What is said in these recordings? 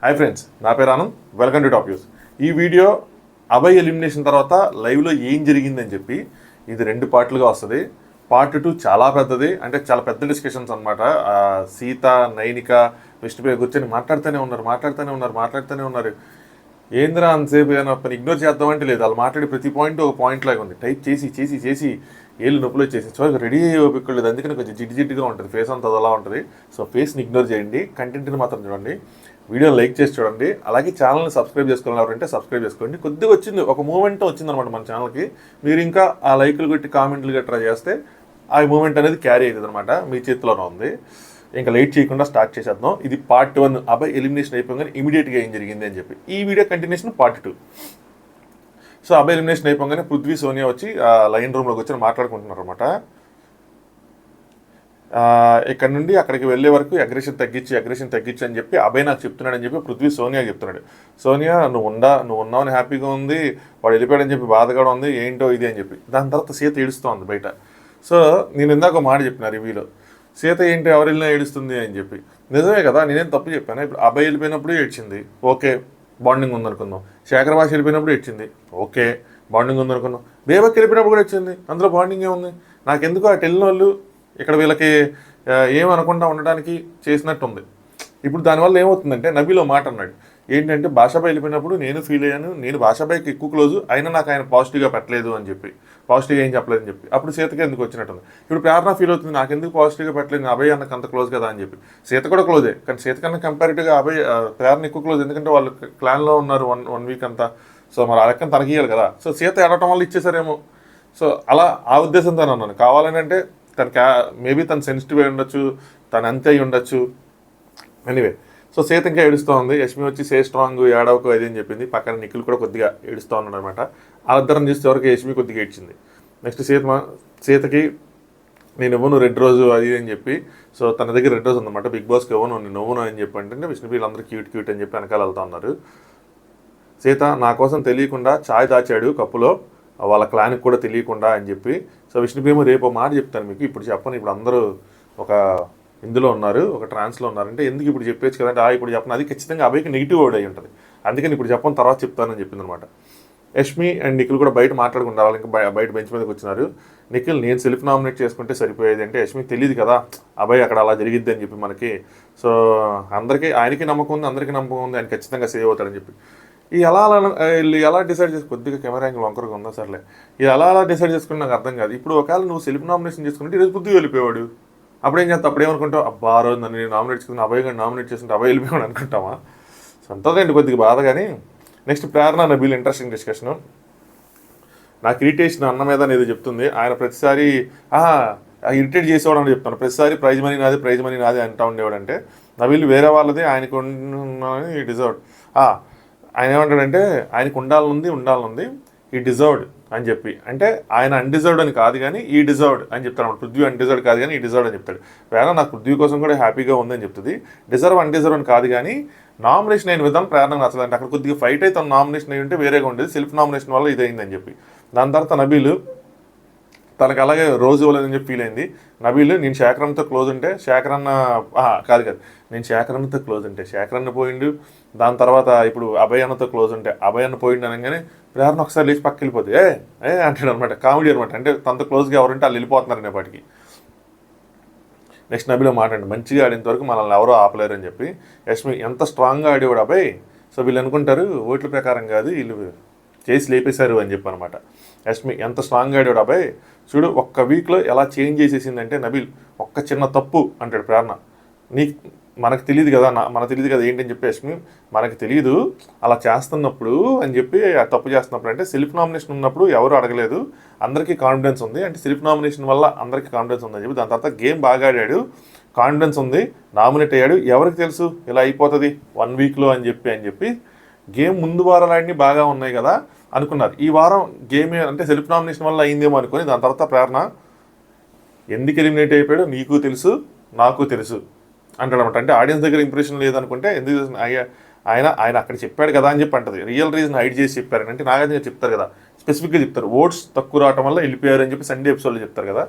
Hi friends, నా పేరు Anand. Welcome to top news. ఈ వీడియో అభయ్ ఎలిమినేషన్ తర్వాత లైవ్లో ఏం జరిగిందని చెప్పి ఇది 2 పార్ట్లుగా వస్తుంది. పార్ట్ 2 చాలా పెద్దది, అంటే చాలా పెద్ద డిస్కషన్స్ అనమాట. సీత, నైనిక, విష్ణుప్రియ కూర్చొని మాట్లాడుతూనే ఉన్నారు. ఏంద్రా అంతసేపు పని ఇగ్నోర్ చేద్దామంటే లేదు, వాళ్ళు మాట్లాడే ప్రతి పాయింట్ ఒక పాయింట్ లాగా ఉంది. టైప్ చేసి ఏళ్ళు నొప్పులు వచ్చేసి సో రెడీ అయ్యి అందుకని కొంచెం జిడ్డుగా ఉంటుంది, ఫేస్ అంతా అలా ఉంటుంది. సో ఫేస్ని ఇగ్నోర్ చేయండి, కంటెంట్ని మాత్రం చూడండి, వీడియో లైక్ చేసి చూడండి. అలాగే ఛానల్ని సబ్స్క్రైబ్ చేసుకోవాలి, ఎవరంటే సబ్స్క్రైబ్ చేసుకోండి. కొద్దిగా వచ్చింది, ఒక మూమెంట్ వచ్చిందనమాట మన ఛానల్కి. మీరు ఇంకా ఆ లైకులు కొట్టి కామెంట్లు గట్రా చేస్తే ఆ మూమెంట్ అనేది క్యారీ అవుతుంది అనమాట, మీ చేతిలోనే ఉంది. ఇంకా లేట్ చేయకుండా స్టార్ట్ చేసేద్దాం. ఇది పార్ట్ 1, అబ్బాయి ఎలిమినేషన్ అయిపోగానే ఇమీడియట్గా ఏం జరిగింది అని చెప్పి. ఈ వీడియో కంటిన్యూషన్ పార్ట్ 2. సో అబ్బాయి ఎలిమినేషన్ అయిపోగానే పృథ్వీ, సోనియా వచ్చి లైన్ రూమ్లోకి వచ్చి మాట్లాడుకుంటున్నారు అనమాట. ఇక్కడ నుండి అక్కడికి వెళ్ళే వరకు అగ్రెషన్ తగ్గించి అని చెప్పి అభయ్ నాకు చెప్తున్నాడని చెప్పి పృథ్వీ సోనియా చెప్తున్నాడు. సోనియా నువ్వు ఉన్నావని హ్యాపీగా ఉంది, వాడు వెళ్ళిపోయాడని చెప్పి బాధగా ఉంది, ఏంటో ఇది అని చెప్పి. దాని తర్వాత సీత ఏడుస్తోంది బయట. సో నేను ఇందాక మాట చెప్పిన రివ్యూలో, సీత ఏంటి ఎవరు వెళ్ళినా ఏడుస్తుంది అని చెప్పి. నిజమే కదా, నేనేం తప్పు చెప్పాను. ఇప్పుడు అబ్బాయి వెళ్ళిపోయినప్పుడు ఏడ్చింది, ఓకే బాండింగ్ ఉందనుకుందాం. శేఖర్ భాష వెళ్ళిపోయినప్పుడు ఏడ్చింది, ఓకే బాండింగ్ ఉందనుకుందాం. బేబకి వెళ్ళిపోయినప్పుడు కూడా వచ్చింది, అందులో బాండింగ్ ఏముంది. నాకెందుకు అటు వెళ్ళిన వాళ్ళు ఇక్కడ వీళ్ళకి ఏమనకుండా ఉండడానికి చేసినట్టు ఉంది. ఇప్పుడు దానివల్ల ఏమవుతుందంటే నబీలో మాట అన్నాడు ఏంటంటే, భాషాబాయ్ వెళ్ళిపోయినప్పుడు నేను ఫీల్ అయ్యాను, నేను భాషాబాయ్కి ఎక్కువ క్లోజు, అయినా నాకు ఆయన పాజిటివ్గా పెట్టలేదు అని చెప్పి, పాజిటివ్గా ఏం చెప్పలేదని చెప్పి. అప్పుడు సీతకి ఎందుకు వచ్చినట్టుంది. ఇప్పుడు ప్రేరణ ఫీల్ అవుతుంది, నాకు ఎందుకు పాజిటివ్గా పెట్టలేదు, అభయ్ అన్నకు అంత క్లోజ్ కదా అని చెప్పి. సీత కూడా క్లోజే, కానీ సీత కన్నా కంపారిటివ్గా అభయ్ ప్రేరణ ఎక్కువ క్లోజ్, ఎందుకంటే వాళ్ళు క్లాన్లో ఉన్నారు వన్ వీక్ అంతా. సో మరి ఆ లెక్కన తనకి ఇవ్వాలి కదా. సో సీత ఏడటం వల్ల ఇచ్చేసారేమో. సో అలా ఆ ఉద్దేశంతో అన్నాను. కావాలని అంటే తనకి మేబీ తను సెన్సిటివ్ అయి ఉండొచ్చు, తను అంతే అయి ఉండొచ్చు. ఎనీవే, సో సీత ఇంకా ఏడుస్తూ ఉంది. యష్మి వచ్చి సే స్ట్రాంగ్, ఏడవకు అది అని చెప్పింది. పక్కన నిఖిల్ కూడా కొద్దిగా ఏడుస్తూ ఉన్నాడు అనమాట. వాళ్ళిద్దరం చూస్తే వరకు యష్మి కొద్దిగా ఏడ్చింది. నెక్స్ట్ సీతకి నేను ఇవ్వను రెడ్ రోజు అది అని చెప్పి. సో తన దగ్గర రెడ్ రోజు ఉందన్నమాట. బిగ్ బాస్కి ఇవ్వను, నేను ఇవ్వను అని చెప్పి అంటే విష్ణుప్రియులు క్యూట్ అని చెప్పి వెనకాల వెళ్తా ఉన్నారు. సీత నా కోసం తెలియకుండా ఛాయ్ దాచాడు కప్పులో, వాళ్ళ క్లాన్కి కూడా తెలియకుండా అని చెప్పి. సో విష్ణుప్రియ రేపు మాట చెప్తాను మీకు, ఇప్పుడు చెప్పను, ఇప్పుడు అందరూ ఒక ఇందులో ఉన్నారు, ఒక ట్రాన్స్లో ఉన్నారంటే ఎందుకు ఇప్పుడు చెప్పేచ్చు కదంటే ఇప్పుడు చెప్పను, అది ఖచ్చితంగా అబ్బాయికి నెగిటివ్ వర్డ్ అయి ఉంటుంది, అందుకని ఇప్పుడు చెప్పను తర్వాత చెప్తానని చెప్పింది అనమాట. యష్మి అండ్ నిఖిల్ కూడా బయట మాట్లాడుకుంటారు, వాళ్ళు ఇంకా బయట బెంచ్ మీదకి వచ్చినారు. నిఖిల్ నేను సెల్ఫ్ నామినేట్ చేసుకుంటే సరిపోయేది అంటే, యష్మి తెలియదు కదా అబ్బాయి అక్కడ అలా జరిగిద్ది అని చెప్పి మనకి. సో అందరికీ ఆయనకి నమ్మకం ఉంది, అందరికీ నమ్మకం ఉంది, ఆయన ఖచ్చితంగా సేవ్ అవుతాడని చెప్పి. వీళ్ళు ఎలా డిసైడ్ చేసి కొద్దిగా కెమెరా యాంగిల్ వంకరగా ఉందా సర్లే, ఇది అలా డిసైడ్ చేసుకుని నాకు అర్థం కాదు. ఇప్పుడు ఒకవేళ నువ్వు సెల్ఫ్ నామినేషన్ చేసుకుంటే ఈరోజు బుద్ధి వెళ్ళిపోయాడు, అప్పుడేం చేస్తావు, అప్పుడేమనుకుంటావు, అబ్బా రోజు నన్ను నేను నామినేట్ చేసుకుని అబ్బాయి గారిని నామినేట్ చేసుకుంటే అబ్బాయి వెళ్ళిపోయాడు అనుకుంటావా. సంతోషండి కొద్దిగా బాధ. కానీ నెక్స్ట్ ప్రేరణ నబీల్ ఇంట్రెస్టింగ్ డిస్కషన్. నాకు ఇరిటేషన్ అన్న మీద అనేది చెప్తుంది. ఆయన ప్రతిసారి ఇరిటేట్ చేసేవాడు అని చెప్తాను, ప్రతిసారి ప్రైజ్ మనీ నాది అంటూ ఉండేవాడంటే, నబీల్ వేరే వాళ్ళది ఆయనకు ఈ డిజర్వ్డ్. ఆయన ఏమంటాడంటే ఆయనకు ఉండాలనుంది ఈ డిజర్వ్డ్ అని చెప్పి. అంటే ఆయన అన్డిజర్వ్డ్ అని కాదు కానీ ఈ డిజర్వ్డ్ అని చెప్తాడు అన్నమాట. పృథ్వీ అన్డిజర్వ్డ్ కాదు కానీ ఈ డిజర్వ్డ్ అని చెప్తాడు. వేరే నాకు పృథ్వీ కోసం కూడా హ్యాపీగా ఉందని చెప్తుంది. అన్డిజర్వ్ అని కాదు కానీ నామినేషన్ అయిన విధానం ప్రేరణ నచ్చదు అంటే, అక్కడ కొద్దిగా ఫైట్ అయితే నామినేషన్ అయి ఉంటే వేరేగా ఉండేది, సెల్ఫ్ నామినేషన్ వల్ల ఇదైందని చెప్పి. దాని తర్వాత నబీల్ తనకు అలాగే రోజు ఇవ్వలేదని చెప్పి ఫీల్ అయింది. నబీల్ నేను శేఖరన్నతో క్లోజ్ ఉంటే నేను శేఖరన్నతో క్లోజ్ ఉంటే శేఖరన్న పోయిండు. దాని తర్వాత ఇప్పుడు అభయ్ అన్నతో క్లోజ్ ఉంటే అభయ్ అన్న పోయిండు అనగానే ప్రేరణ ఒకసారి లేచి పక్క వెళ్ళిపోతుంది, అంటాడు అనమాట. కామెడీ అనమాట, అంటే తనతో క్లోజ్గా ఎవరంటే వాళ్ళు వెళ్ళిపోతున్నారు అనేపాటికి. నెక్స్ట్ నబీలో మాట్లాడండి, మంచిగా ఆడినంత వరకు మనల్ని ఎవరో ఆపలేరు అని చెప్పి. యష్మి ఎంత స్ట్రాంగ్గా ఆడేవాడు అబ్బాయి, సో వీళ్ళు అనుకుంటారు ఓట్ల ప్రకారం కాదు వీళ్ళు చేసి లేపేశారు అని చెప్పి అనమాట. యష్మి ఎంత స్ట్రాంగ్గా ఆడాడు అబ్బాయి, చూడు ఒక్క వీక్లో ఎలా చేంజ్ చేసేసిందంటే నబీల్ ఒక్క చిన్న తప్పు అంటాడు ప్రేరణ. మనకు తెలియదు కదా ఏంటని చెప్పి యష్మి మనకు తెలియదు అలా చేస్తున్నప్పుడు అని చెప్పి, తప్పు చేస్తున్నప్పుడు అంటే సెల్ఫ్ నామినేషన్ ఉన్నప్పుడు ఎవరు అడగలేదు, అందరికీ కాన్ఫిడెన్స్ ఉంది అంటే సెల్ఫ్ నామినేషన్ వల్ల అందరికీ కాన్ఫిడెన్స్ ఉందని చెప్పి. దాని తర్వాత గేమ్ బాగా ఆడాడు, కాన్ఫిడెన్స్ ఉంది, నామినేట్ అయ్యాడు, ఎవరికి తెలుసు ఇలా అయిపోతుంది 1 వీక్లో అని చెప్పి గేమ్ ముందు వారాలన్నీ బాగా ఉన్నాయి కదా అనుకున్నారు. ఈ వారం గేమ్ అంటే సెల్ఫ్ నామినేషన్ వల్ల అయిందేమో అనుకుని దాని తర్వాత ప్రేరణ ఎందుకు ఎలిమినేట్ అయిపోయాడో నీకు తెలుసు నాకు తెలుసు అంటాడనమాట. అంటే ఆడియన్స్ దగ్గర ఇంప్రెషన్ లేదనుకుంటే ఎందుకు ఆయన అక్కడ చెప్పాడు కదా అని చెప్పి అంటది. రియల్ రీజన్ హైడ్ చేసి చెప్పారని అంటే నాగార్జున చెప్తారు కదా, స్పెసిఫిక్గా చెప్తారు ఓట్స్ తక్కువ రావటం వల్ల వెళ్ళిపోయారు అని చెప్పి సండే ఎపిసోడ్లో చెప్తారు కదా.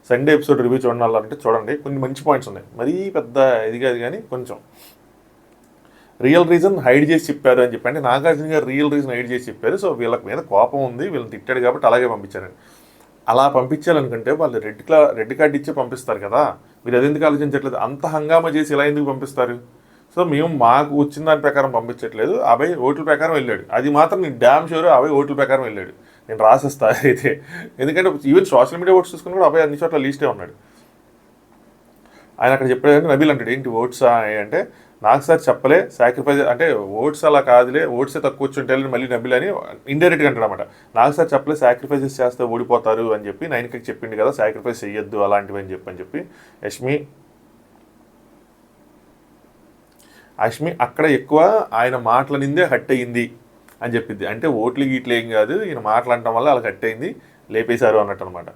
సండే ఎపిసోడ్ రివ్యూ చూడాలంటే చూడండి, కొన్ని మంచి పాయింట్స్ ఉన్నాయి, మరీ పెద్ద ఇది కాదు కానీ కొంచెం. రియల్ రీజన్ హైడ్ చేసి చెప్పారు అని చెప్పి, అంటే నాగార్జున గారు రియల్ రీజన్ హైడ్ చేసి చెప్పారు. సో వీళ్ళకి మీద కోపం ఉంది, వీళ్ళని తిట్టాడు కాబట్టి అలాగే పంపించారండి. అలా పంపించాలనుకుంటే వాళ్ళు రెడ్ కార్డు ఇచ్చే పంపిస్తారు కదా, మీరు అది ఎందుకు ఆలోచించట్లేదు? అంత హంగామా చేసి ఇలా ఎందుకు పంపిస్తారు? సో మేము మాకు వచ్చిన దాని ప్రకారం పంపించట్లేదు, అబ్బాయి ఓట్ల ప్రకారం వెళ్ళాడు, అది మాత్రం నేను డ్యామ్ షూర్ అబ్బాయి ఓట్ల ప్రకారం వెళ్ళాడు, నేను రాసేస్తా అయితే. ఎందుకంటే ఈవెన్ సోషల్ మీడియా ఓట్స్ చూసుకుని కూడా అబ్బాయి అన్ని చోట్ల లీస్టే ఉన్నాడు. ఆయన అక్కడ చెప్పాడు, నబీల్ అంటాడు ఏంటి ఓట్సా అంటే, నాకు సార్ చెప్పలే సాక్రిఫైస్ అంటే ఓట్స్ అలా కాదులే, ఓట్సే తక్కువ వచ్చుంటే మళ్ళీ నబీల్ అని ఇండైరెక్ట్గా అంటాడు అనమాట. నాకు సార్ చెప్పలే సాక్రిఫైసెస్ చేస్తే ఓడిపోతారు అని చెప్పి, 9కి చెప్పింది కదా సాక్రిఫైస్ చెయ్యొద్దు అలాంటివి అని చెప్పి అష్మి అక్కడ ఎక్కువ ఆయన మాటల నిందే హట్ అయ్యింది అని చెప్పింది. అంటే ఓట్లు గీట్లు ఏం కాదు, ఈయన మాటలు అనటం వల్ల వాళ్ళకి హట్ అయింది, లేపేశారు అన్నట్టు అనమాట.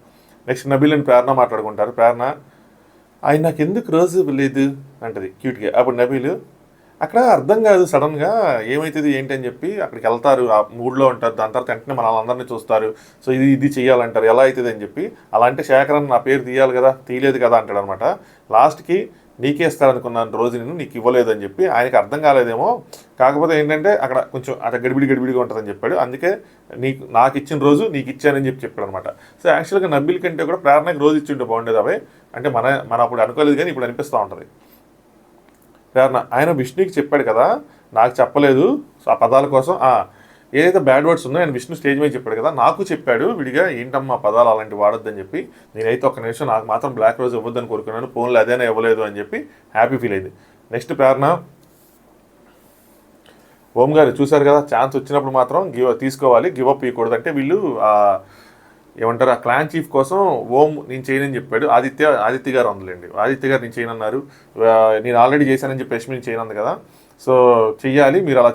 నెక్స్ట్ నబీల్ అని ప్రేరణ మాట్లాడుకుంటారు. ప్రేరణ ఆయన నాకు ఎందుకు రోజు లేదు అంటది క్యూట్గా. అప్పుడు నబీలు అక్కడ అర్థం కాదు, సడన్గా ఏమవుతుంది ఏంటి అని చెప్పి అక్కడికి వెళ్తారు, ఆ మూడ్లో ఉంటారు, దాని తర్వాత వెంటనే మన వాళ్ళందరినీ చూస్తారు, సో ఇది చేయాలంటారు, ఎలా అవుతుంది అని చెప్పి. అలా అంటే శేఖరన్ నా పేరు తీయాలి కదా, తీయలేదు కదా అంటాడు అనమాట. లాస్ట్కి నీకే ఇస్తారనుకున్నాను రోజు నేను నీకు ఇవ్వలేదని చెప్పి, ఆయనకి అర్థం కాలేదేమో, కాకపోతే ఏంటంటే అక్కడ కొంచెం అక్కడ గడిబిడిగా ఉంటుందని చెప్పాడు, అందుకే నాకు ఇచ్చిన రోజు నీకు ఇచ్చానని చెప్పాడు అనమాట. సో యాక్చువల్గా నబీల్ కంటే కూడా ప్రేరణకి రోజు ఇచ్చింటే బాగుండేది అవి, అంటే మన అప్పుడు అనుకోలేదు కానీ ఇప్పుడు అనిపిస్తూ ఉంటుంది. ప్రేరణ ఆయన విష్ణుకి చెప్పాడు కదా, నాకు చెప్పలేదు, సో ఆ పదాల కోసం ఏదైతే బ్యాడ్ వర్డ్స్ ఉందో ఆయన విష్ణు స్టేజ్ మీద చెప్పాడు కదా, నాకు చెప్పాడు విడిగా ఏంటమ్మా పదాలు అలాంటివి వాడొద్దని చెప్పి. నేనైతే ఒక్క నిమిషం నాకు మాత్రం బ్లాక్ రోజ్ ఇవ్వద్దని కోరుకున్నాను, ఫోన్లో అదేనా ఇవ్వలేదు అని చెప్పి హ్యాపీ ఫీల్ అయింది. నెక్స్ట్ ప్రేరణ ఓం గారు చూశారు కదా, ఛాన్స్ వచ్చినప్పుడు మాత్రం తీసుకోవాలి, గివ్ అప్ ఇవ్వకూడదు. అంటే వీళ్ళు ఏమంటారు ఆ క్లాన్ చీఫ్ కోసం ఓం నేను చేయనని చెప్పాడు. ఆదిత్య గారు అందులేండి, ఆదిత్య గారు నేను చేయనన్నారు, నేను ఆల్రెడీ చేశానని చెప్పి యశ్మి నేను చేయనంది కదా, సో చెయ్యాలి, మీరు అలా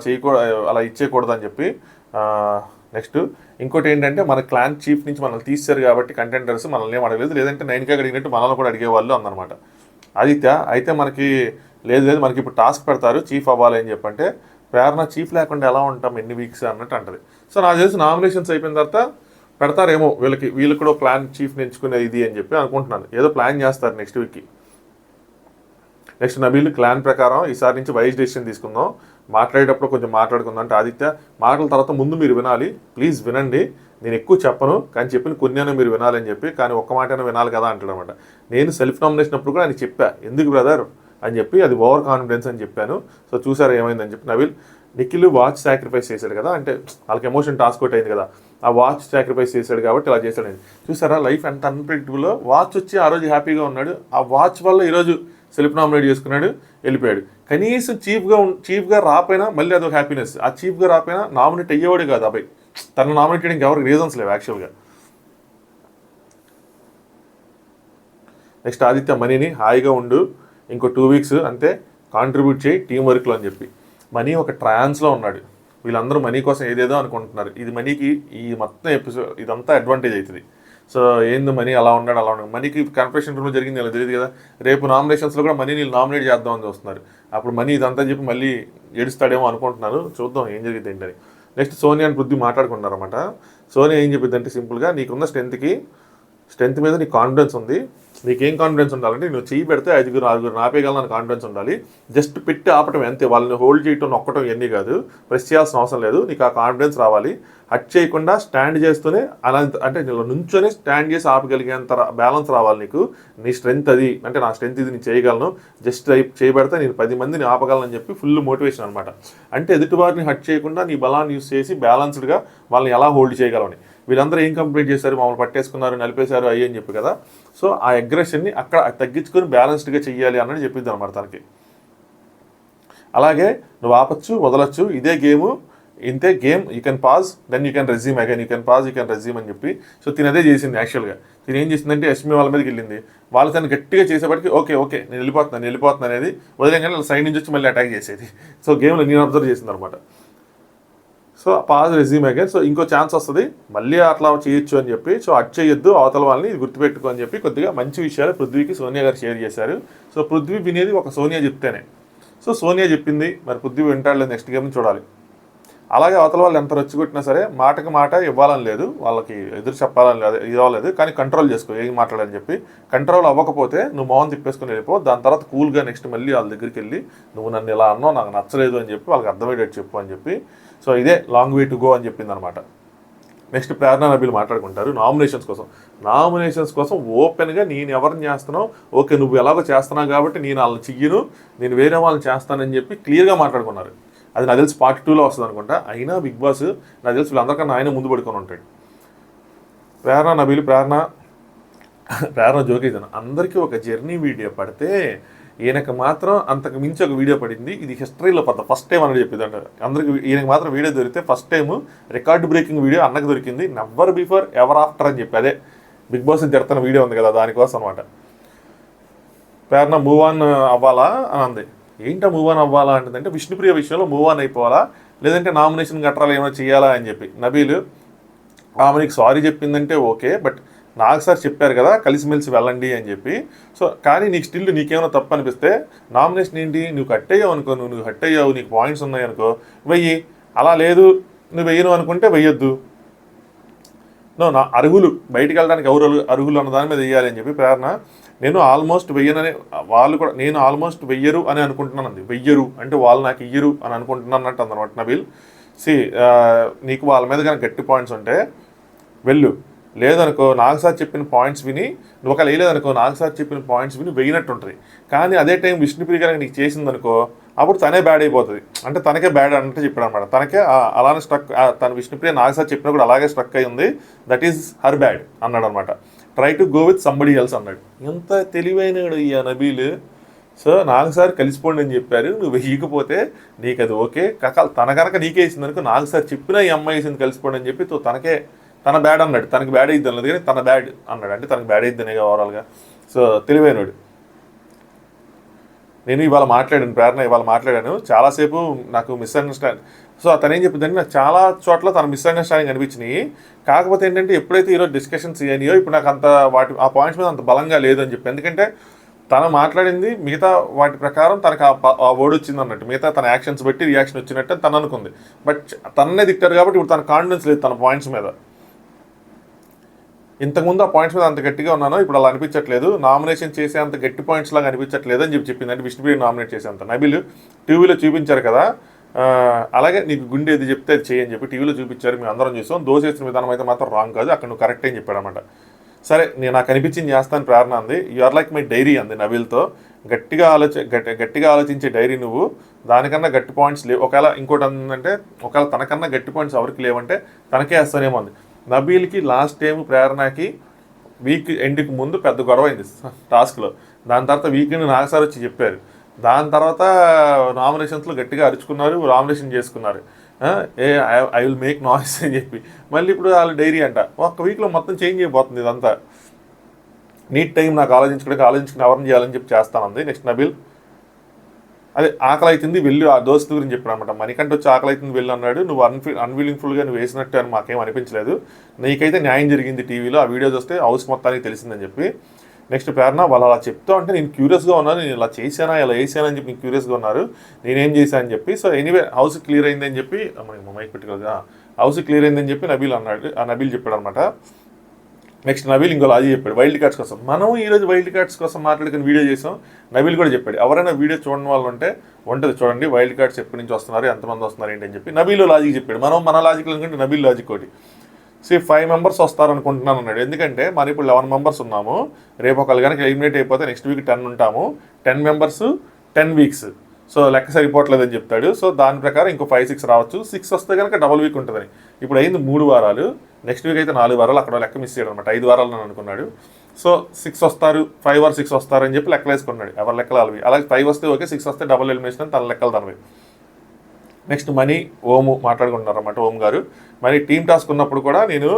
అలా ఇచ్చేయకూడదు అని చెప్పి. నెక్స్ట్ ఇంకోటి ఏంటంటే మన క్లాన్ చీఫ్ నుంచి మనల్ని తీశారు కాబట్టి కంటెంటర్స్ మనల్ని ఏం అడగలేదు, లేదంటే 9కి అడిగినట్టు మనల్ని కూడా అడిగేవాళ్ళు అందనమాట. ఆదిత్య అయితే మనకి లేదు మనకి ఇప్పుడు టాస్క్ పెడతారు చీఫ్ అవ్వాలి అని చెప్పంటే, ప్రేరణ చీఫ్ లేకుండా ఎలా ఉంటాం ఎన్ని వీక్స్ అన్నట్టు అంటది. సో నాకు తెలిసి నామినేషన్స్ అయిపోయిన తర్వాత పెడతారేమో వీళ్ళు కూడా ప్లాన్ చీఫ్ని ఎంచుకునేది ఇది అని చెప్పి అనుకుంటున్నాను, ఏదో ప్లాన్ చేస్తారు నెక్స్ట్ వీక్కి. నెక్స్ట్ నబీల్ క్లాన్ ప్రకారం ఈసారి నుంచి వైస్ డెసిషన్ తీసుకుందాం, మాట్లాడేటప్పుడు కొంచెం మాట్లాడుకుందాం అంటే, ఆదిత్య మాటల తర్వాత ముందు మీరు వినాలి, ప్లీజ్ వినండి, నేను ఎక్కువ చెప్పను కానీ చెప్పిన కొన్నేనో మీరు వినాలని చెప్పి, కానీ ఒక్క మాటైనా వినాలి కదా అంటాడు అనమాట. నేను సెల్ఫ్ నామినేషన్ అప్పుడు కూడా ఆయన చెప్పా ఎందుకు బ్రదర్ అని చెప్పి, అది ఓవర్ కాన్ఫిడెన్స్ అని చెప్పాను. సో చూసారా ఏమైందని చెప్పి. నబీల్ నిఖిల్ వాచ్ సాక్రిఫైస్ చేశాడు కదా, అంటే వాళ్ళకి ఎమోషన్ టాస్క్ అవుట్ అయింది కదా, ఆ వాచ్ సాక్రిఫైస్ చేశాడు కాబట్టి ఇలా చేశాడు. చూసారా లైఫ్ ఎంత అన్ప్రెడిక్టబుల్. వాచ్ వచ్చి ఆ రోజు హ్యాపీగా ఉన్నాడు, ఆ వాచ్ వల్ల ఈరోజు సెల్ఫ్ నామినేట్ చేసుకున్నాడు, వెళ్ళిపోయాడు. కనీసం చీఫ్గా రాపోయినా మళ్ళీ అదొక హ్యాపీనెస్, ఆ చీఫ్గా రాపోయినా నామినేట్ అయ్యేవాడు కాదు అబ్బాయి, తను నామినేట్ చేయడానికి ఎవరికి రీజన్స్ లేవు యాక్చువల్గా. నెక్స్ట్ ఆదిత్య మనీని హాయిగా ఉండు, ఇంకో 2 వీక్స్ అంతే, కాంట్రిబ్యూట్ చేయి టీం వర్క్లో అని చెప్పి. మనీ ఒక ట్రాన్స్లో ఉన్నాడు, వీళ్ళందరూ మనీ కోసం ఏదేదో అనుకుంటున్నారు, ఇది మనీకి ఈ మొత్తం ఎపిసోడ్ ఇదంతా అడ్వాంటేజ్ అవుతుంది. సో ఏంది మనీ అలా ఉన్నాడు మనీకి కన్ఫెషన్ రూమ్లో జరిగింది అలా తెలియదు కదా, రేపు నామినేషన్స్లో కూడా మనీ నీళ్ళు నామినేట్ చేద్దామని చూస్తున్నారు, అప్పుడు మనీ ఇదంతా చెప్పి మళ్ళీ ఏడుస్తాడేమో అనుకుంటున్నారు, చూద్దాం ఏం జరిగింది ఏంటని. నెక్స్ట్ సోనియా అని పృథ్వీ మాట్లాడుకుంటున్నారన్నమాట. సోనియా ఏం చెప్పింది అంటే సింపుల్గా, నీకున్న స్ట్రెంత్ మీద నీకు కాన్ఫిడెన్స్ ఉంది, నీకేం కాన్ఫిడెన్స్ ఉండాలంటే నువ్వు చెయ్యి పెడితే 5-6 ఆపేయగలను కాన్ఫిడెన్స్ ఉండాలి, జస్ట్ పెట్టి ఆపటం అంతే, వాళ్ళని హోల్డ్ చేయటం నొక్కటం ఇవన్నీ కాదు, ప్రెస్ చేయాల్సిన అవసరం లేదు, నీకు ఆ కాన్ఫిడెన్స్ రావాలి, హట్ చేయకుండా స్టాండ్ చేస్తూనే అలా అంటే నేను నుంచొని స్టాండ్ చేసి ఆపగలిగేంత బ్యాలెన్స్ రావాలి నీకు, నీ స్ట్రెంత్ అది, అంటే నా స్ట్రెంత్ ఇది నేను చేయగలను, జస్ట్ చేయబడితే నేను 10 మందిని ఆపగలను చెప్పి ఫుల్ మోటివేషన్ అనమాట. అంటే ఎదుటివారిని హట్ చేయకుండా నీ బలాన్ని యూస్ చేసి బ్యాలెన్స్డ్గా వాళ్ళని ఎలా హోల్డ్ చేయగలని. వీళ్ళందరూ ఏం కంప్లీట్ చేశారు, మమ్మల్ని పట్టేసుకున్నారు, నలిపేశారు అయ్యి అని చెప్పి కదా, సో ఆ అగ్రెషన్ని అక్కడ తగ్గించుకొని బ్యాలెన్స్డ్గా చెయ్యాలి అన్నది చెప్పింది అనమాట తనకి. అలాగే నువ్వు ఆపచ్చు వదలచ్చు, ఇదే గేము, ఇంతే game, you can pause then you can resume again, you can pause you can resume అని చెప్పి. సో తినదే చేసింది యాక్చువల్గా. తిని ఏం చేసిందంటే యశ్మి వాళ్ళ మీదకి వెళ్ళింది, వాళ్ళు తను గట్టిగా చేసేప్పటికి ఓకే నేను వెళ్ళిపోతున్నాను అనేది వదిలేగానే సైడ్ నుంచి వచ్చి మళ్ళీ అటాక్ చేసేది. సో గేమ్లో నేను అబ్జర్వ్ చేసింది అనమాట. So pause resume again, so ఇంకో ఛాన్స్ వస్తుంది మళ్ళీ అట్లా చేయొచ్చు అని చెప్పి, సో అట్ చేయొద్దు అవతల వాళ్ళని, ఇది గుర్తుపెట్టుకో అని చెప్పి కొద్దిగా మంచి విషయాలు పృథ్వీకి సోనియా గారు షేర్ చేశారు. సో పృథ్వీ వినేది ఒక సోనియా చెప్తేనే, సో సోనియా చెప్పింది మరి పృథ్వీ వింటాడులేదు నెక్స్ట్ గేమ్ చూడాలి. అలాగే అవతల వాళ్ళు ఎంత రెచ్చగొట్టినా సరే మాటకి మాట ఇవ్వాలని లేదు, వాళ్ళకి ఎదురు చెప్పాలని లేదు, ఇవ్వలేదు, కానీ కంట్రోల్ చేసుకో ఏం మాట్లాడని చెప్పి. కంట్రోల్ అవ్వకపోతే నువ్వు మొహం తిప్పేసుకుని వెళ్ళిపో, దాని తర్వాత కూల్గా నెక్స్ట్ మళ్ళీ వాళ్ళ దగ్గరికి వెళ్ళి నువ్వు నన్ను ఇలా అన్నావు నాకు నచ్చలేదు అని చెప్పి వాళ్ళకి అర్థమయ్యేటట్టు చెప్పు అని చెప్పి. సో ఇదే లాంగ్ వే టు గో అని చెప్పింది అనమాట. నెక్స్ట్ ప్రేరణ నబీల్ మాట్లాడుకుంటారు నామినేషన్స్ కోసం ఓపెన్గా నేను ఎవరిని చేస్తున్నావు, ఓకే నువ్వు ఎలాగో చేస్తున్నావు కాబట్టి నేను వాళ్ళని చెయ్యను, నేను వేరే వాళ్ళని చేస్తానని చెప్పి క్లియర్గా మాట్లాడుకున్నారు. అది నాకు తెలిసి పార్ట్ 2లో వస్తుంది అనుకుంటా. అయినా బిగ్ బాస్ నాకు తెలిసి వీళ్ళందరికన్నా ఆయన ముందు పడుకొని ఉంటాడు. ప్రేరణ నబీల్ ప్రేరణ జోకేజన్ అందరికీ ఒక జర్నీ వీడియో పడితే ఈయనకు మాత్రం అంతకు మించి ఒక వీడియో పడింది. ఇది హిస్టరీలో ఫస్ట్ టైం అని చెప్పింది అంటే అందరికి ఈయనకి మాత్రం వీడియో దొరికితే first time record breaking video అన్నకు దొరికింది. నెవర్ బిఫోర్ ఎవర్ ఆఫ్టర్ అని చెప్పి అదే బిగ్ బాస్ జరుగుతున్న వీడియో ఉంది కదా దానికోసం అనమాట. ప్రేరణ మూవ్ ఆన్ అవ్వాలా అని అంది. ఏంటో మూవ్ ఆన్ అవ్వాలా అంటే విష్ణుప్రియ విషయంలో మూవ్ ఆన్ అయిపోవాలా లేదంటే నామినేషన్ గట్రాలు ఏమైనా చేయాలా అని చెప్పి. నబీల్ ఆమె నీకు సారీ చెప్పిందంటే ఓకే, బట్ నాకు సార్ చెప్పారు కదా కలిసిమెలిసి వెళ్ళండి అని చెప్పి. సో కానీ నీకు స్టిల్ నీకేమైనా తప్పు అనిపిస్తే నామినేషన్ ఏంటి నువ్వు కట్ అయ్యావు అనుకో, నువ్వు కట్ అయ్యావు నీకు పాయింట్స్ ఉన్నాయి అనుకో వెయ్యి, అలా లేదు నువ్వు వెయ్యను అనుకుంటే వెయ్యొద్దు. నా అర్హులు బయటికి వెళ్ళడానికి ఎవరు అర్హులు అన్న దాని మీద వెయ్యాలి అని చెప్పి. ప్రేరణ నేను ఆల్మోస్ట్ వెయ్యనని వాళ్ళు కూడా నేను ఆల్మోస్ట్ వెయ్యరు అని అనుకుంటున్నాను అంది. వెయ్యరు అంటే వాళ్ళు నాకు ఇయ్యరు అని అనుకుంటున్నానంట అందనమాట నబీల్. నీకు వాళ్ళ మీద కానీ గట్టి పాయింట్స్ ఉంటే వెళ్ళు, లేదనుకో నాగ్ సార్ చెప్పిన పాయింట్స్ విని నువ్వు ఒకవేళ వేయలేదనుకో నాగ్ సార్ చెప్పిన పాయింట్స్ విని వెయ్యినట్టు ఉంటుంది. కానీ అదే టైం విష్ణుప్రియ గారికి నీకు చేసిందనుకో అప్పుడు తనే బ్యాడ్ అయిపోతుంది, అంటే తనకే బ్యాడ్ అంటే చెప్పాడు అనమాట. తనకే అలానే స్ట్రక్, తన విష్ణుప్రియ నాగ్ సార్ చెప్పినా కూడా అలాగే స్ట్రక్ అయి ఉంది, దట్ ఈస్ హర్ బ్యాడ్ అన్నాడు అనమాట. Try to go with somebody else అన్నాడు. ఎంత తెలివైనడు ఈ నబీల్. సో నాగ్ సార్ కలిసిపోండి అని చెప్పారు, నువ్వు వెయ్యకపోతే నీకు అది ఓకే, తన కనుక నీకే వేసిందనుకో నాగ్ సార్ చెప్పినా ఈ అమ్మాయి వేసింది కలిసిపోండి అని చెప్పి తన బ్యాడ్ అన్నాడు. తనకి బ్యాడ్ అయిద్ది అన్నది కానీ తన బ్యాడ్ అన్నాడు, అంటే తనకి బ్యాడ్ అయిద్దనే ఓవరాల్గా. సో తెలివైనడు. నేను ఇవాళ మాట్లాడాను చాలాసేపు నాకు మిస్అండర్స్టాండ్. సో అతను ఏం చెప్పిందంటే నాకు చాలా చోట్ల తన మిస్అండర్స్టాండింగ్ అనిపించినాయి. కాకపోతే ఏంటంటే ఎప్పుడైతే ఈరోజు డిస్కషన్స్ అయినాయో ఇప్పుడు నాకు అంత ఆ పాయింట్స్ మీద అంత బలంగా లేదని చెప్పి. ఎందుకంటే తను మాట్లాడింది మిగతా వాటి ప్రకారం తనకు ఆ వర్డ్ వచ్చింది అన్నట్టు, మిగతా తన యాక్షన్స్ బట్టి రియాక్షన్ వచ్చినట్టు తను అనుకుంది. బట్ తననే తిట్టారు కాబట్టి ఇప్పుడు తన కాన్ఫిడెన్స్ లేదు తన పాయింట్స్ మీద. ఇంతకుముందు ఆ పాయింట్స్ మీద అంత గట్టిగా ఉన్నాను, ఇప్పుడు అలా అనిపించట్లేదు, నామినేషన్ చేసే అంత గట్టి పాయింట్స్ లాగా అనిపించట్లేదు అని చెప్పింది. అంటే విష్ణుప్రియ నామినేట్ చేసేంత. నబీల్ టీవీలో చూపించారు కదా, అలాగే నీకు గుండె ఏది చెప్తే అది చేయని చెప్పి టీవీలో చూపించారు, మేము అందరం చూసాం. దోసేసిన విధానం అయితే మాత్రం రాంగ్ కాదు, అక్కడ నువ్వు కరెక్ట్ అని చెప్పాడు అనమాట. సరే నేను నాకు అనిపించింది చేస్తాను ప్రేరణ అంది. You are like my diary అంది నబీల్తో. గట్టిగా ఆలోచించే డైరీ నువ్వు, దానికన్నా గట్టి పాయింట్స్ లేవు. ఒకవేళ ఇంకోటి అందంటే ఒకవేళ తనకన్నా గట్టి పాయింట్స్ ఎవరికి లేవంటే తనకే వేస్తానేమో అంది. నబీల్కి లాస్ట్ టైం ప్రేరణకి వీక్ ఎండ్కి ముందు పెద్ద గొడవ అయింది టాస్క్లో. దాని తర్వాత వీకెండ్ నాగ్ సార్ వచ్చి చెప్పారు. దాని తర్వాత నామినేషన్స్లో గట్టిగా అరుచుకున్నారు, నామినేషన్ చేసుకున్నారు. ఐ విల్ మేక్ నాయిస్ అని చెప్పి మళ్ళీ ఇప్పుడు వాళ్ళ డైరీ అంట. ఒక్క వీక్లో మొత్తం చేంజ్ అయిపోతుంది ఇదంతా. నీట్ టైం నాకు ఆలోచించుకుని ఎవరిని చేయాలని చెప్పి చేస్తానంది. నెక్స్ట్ నబీల్ అదే ఆకలి అవుతుంది వెళ్ళి ఆ దోస్తు గురించి చెప్పాడు అనమాట. మనకంటే వచ్చి ఆకలి అవుతుంది వెళ్ళి అన్నాడు. నువ్వు అన్విలింగ్ఫుల్గా నువ్వు వేసినట్టు అని మాకేం అనిపించలేదు, నీకైతే న్యాయం జరిగింది టీవీలో, ఆ వీడియో చూస్తే హౌస్ మొత్తానికి తెలిసిందని చెప్పి. నెక్స్ట్ ప్రేరణ వాళ్ళు అలా చెప్తా అంటే నేను క్యూరియస్గా ఉన్నాను, నేను ఇలా చేశానా ఇలా వేసానా అని చెప్పి క్యూరియస్గా ఉన్నారు, నేనేం చేశాను అని చెప్పి. సో ఎనీవే హౌస్ క్లియర్ అయిందని చెప్పి మైక్ పెట్టుకోగా హౌస్ క్లియర్ అయిందని చెప్పి నబీల్ చెప్పాడు అనమాట. నెక్స్ట్ నబీల్ ఇంకో లాజిక్ చెప్పాడు వైల్డ్ కార్డ్స్ కోసం. మనం ఈరోజు వైల్డ్ కార్డ్స్ కోసం మాట్లాడుకుని వీడియో చేసాం. నబీల్ కూడా చెప్పాడు ఎవరైనా వీడియో చూడని వాళ్ళు ఉంటే ఉంటుంది చూడండి, వైల్డ్ కార్డ్స్ ఎప్పటి నుంచి వస్తున్నారు, ఎంతమంది వస్తున్నారు ఏంటి అని చెప్పి నబీల్ లాజిక్ చెప్పాడు. మన లాజిక్ అనుకుంటే నబీల్ లాజిక్ ఒకటి. 5 మెంబర్స్ వస్తారనుకుంటున్నాను అన్నాడు. ఎందుకంటే మనం ఇప్పుడు 11 మెంబర్స్ ఉన్నాము, రేపు ఒకళ్ళు కనుక ఎలిమినేట్ అయిపోతే నెక్స్ట్ వీక్ 10 ఉంటాము, 10 మెంబర్స్ 10 వీక్స్. సో లెక్క సరిపోవట్లేదని చెప్తాడు. సో దాని ప్రకారం ఇంకో 5-6 రావచ్చు. 6 వస్తే కనుక డబల్ వీక్ ఉంటుందని. ఇప్పుడు అయింది 3 వారాలు, నెక్స్ట్ వీక్ అయితే 4 వారాలు, అక్కడ లెక్క మిస్ చేయడం అనమాట. 5 వారాలు అని అనుకున్నాడు. సో 6 వస్తారు, 5 or 6 వస్తారు అని చెప్పి లెక్కలు వేసుకున్నాడు. ఎవరి లెక్కలు అవి. అలాగే 5 వస్తే ఓకే, 6 వస్తే డబల్ ఎలిమినేషన్ అని తన లెక్కలు తనవి. నెక్స్ట్ మనీ ఓము మాట్లాడుకుంటున్నారు అన్నమాట. ఓం గారు మరి టీమ్ టాస్క్ ఉన్నప్పుడు కూడా నేను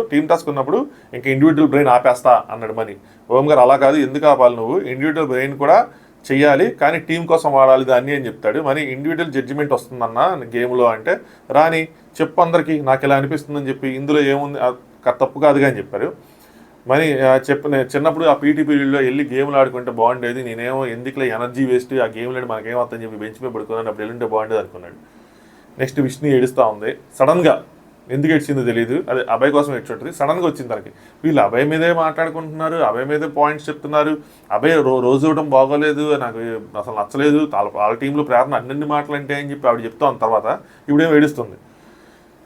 ఇంకా ఇండివిజువల్ బ్రెయిన్ ఆపేస్తా అన్నాడు మనీ. ఓం గారు అలా కాదు, ఎందుకు ఆపాలి, నువ్వు ఇండివిజువల్ బ్రెయిన్ కూడా చెయ్యాలి కానీ టీం కోసం వాడాలి దాన్ని అని చెప్తాడు. మరి ఇండివిజువల్ జడ్జిమెంట్ వస్తుందన్న గేమ్లో అంటే రాని చెప్పు అందరికీ నాకు ఇలా అనిపిస్తుందని చెప్పి, ఇందులో ఏముంది తప్పు కాదుగా అని చెప్పారు. మరి చిన్నప్పుడు ఆ పీటీ పీరియడ్లో వెళ్ళి గేమ్లు ఆడుకుంటే బాగుండేది, నేనేమో ఎందుకులే ఎనర్జీ వేస్ట్, ఆ గేమ్లు మనకేమవుతుందని చెప్పి బెంచ్ మీద పడుకున్నాను, అప్పుడు వెళ్ళుంటే బాగుండేది అనుకున్నాడు. నెక్స్ట్ విష్ణు ఏడుస్తూ ఉంది. సడన్గా ఎందుకు ఏడ్చిందో తెలియదు, అదే అభయ్ కోసం ఏడ్చుంటుంది. సడన్గా వచ్చింది తనకి. వీళ్ళు అభయ్ మీదే మాట్లాడుకుంటున్నారు, అభయ్ మీదే పాయింట్స్ చెప్తున్నారు. అభయ్ రోజు ఇవ్వడం బాగోలేదు, నాకు అసలు నచ్చలేదు, వాళ్ళ టీంలో ప్రేరణ అన్ని మాటలు అంటే అని చెప్పి ఆవిడ చెప్తాను. తర్వాత ఇప్పుడేమో ఏడుస్తుంది.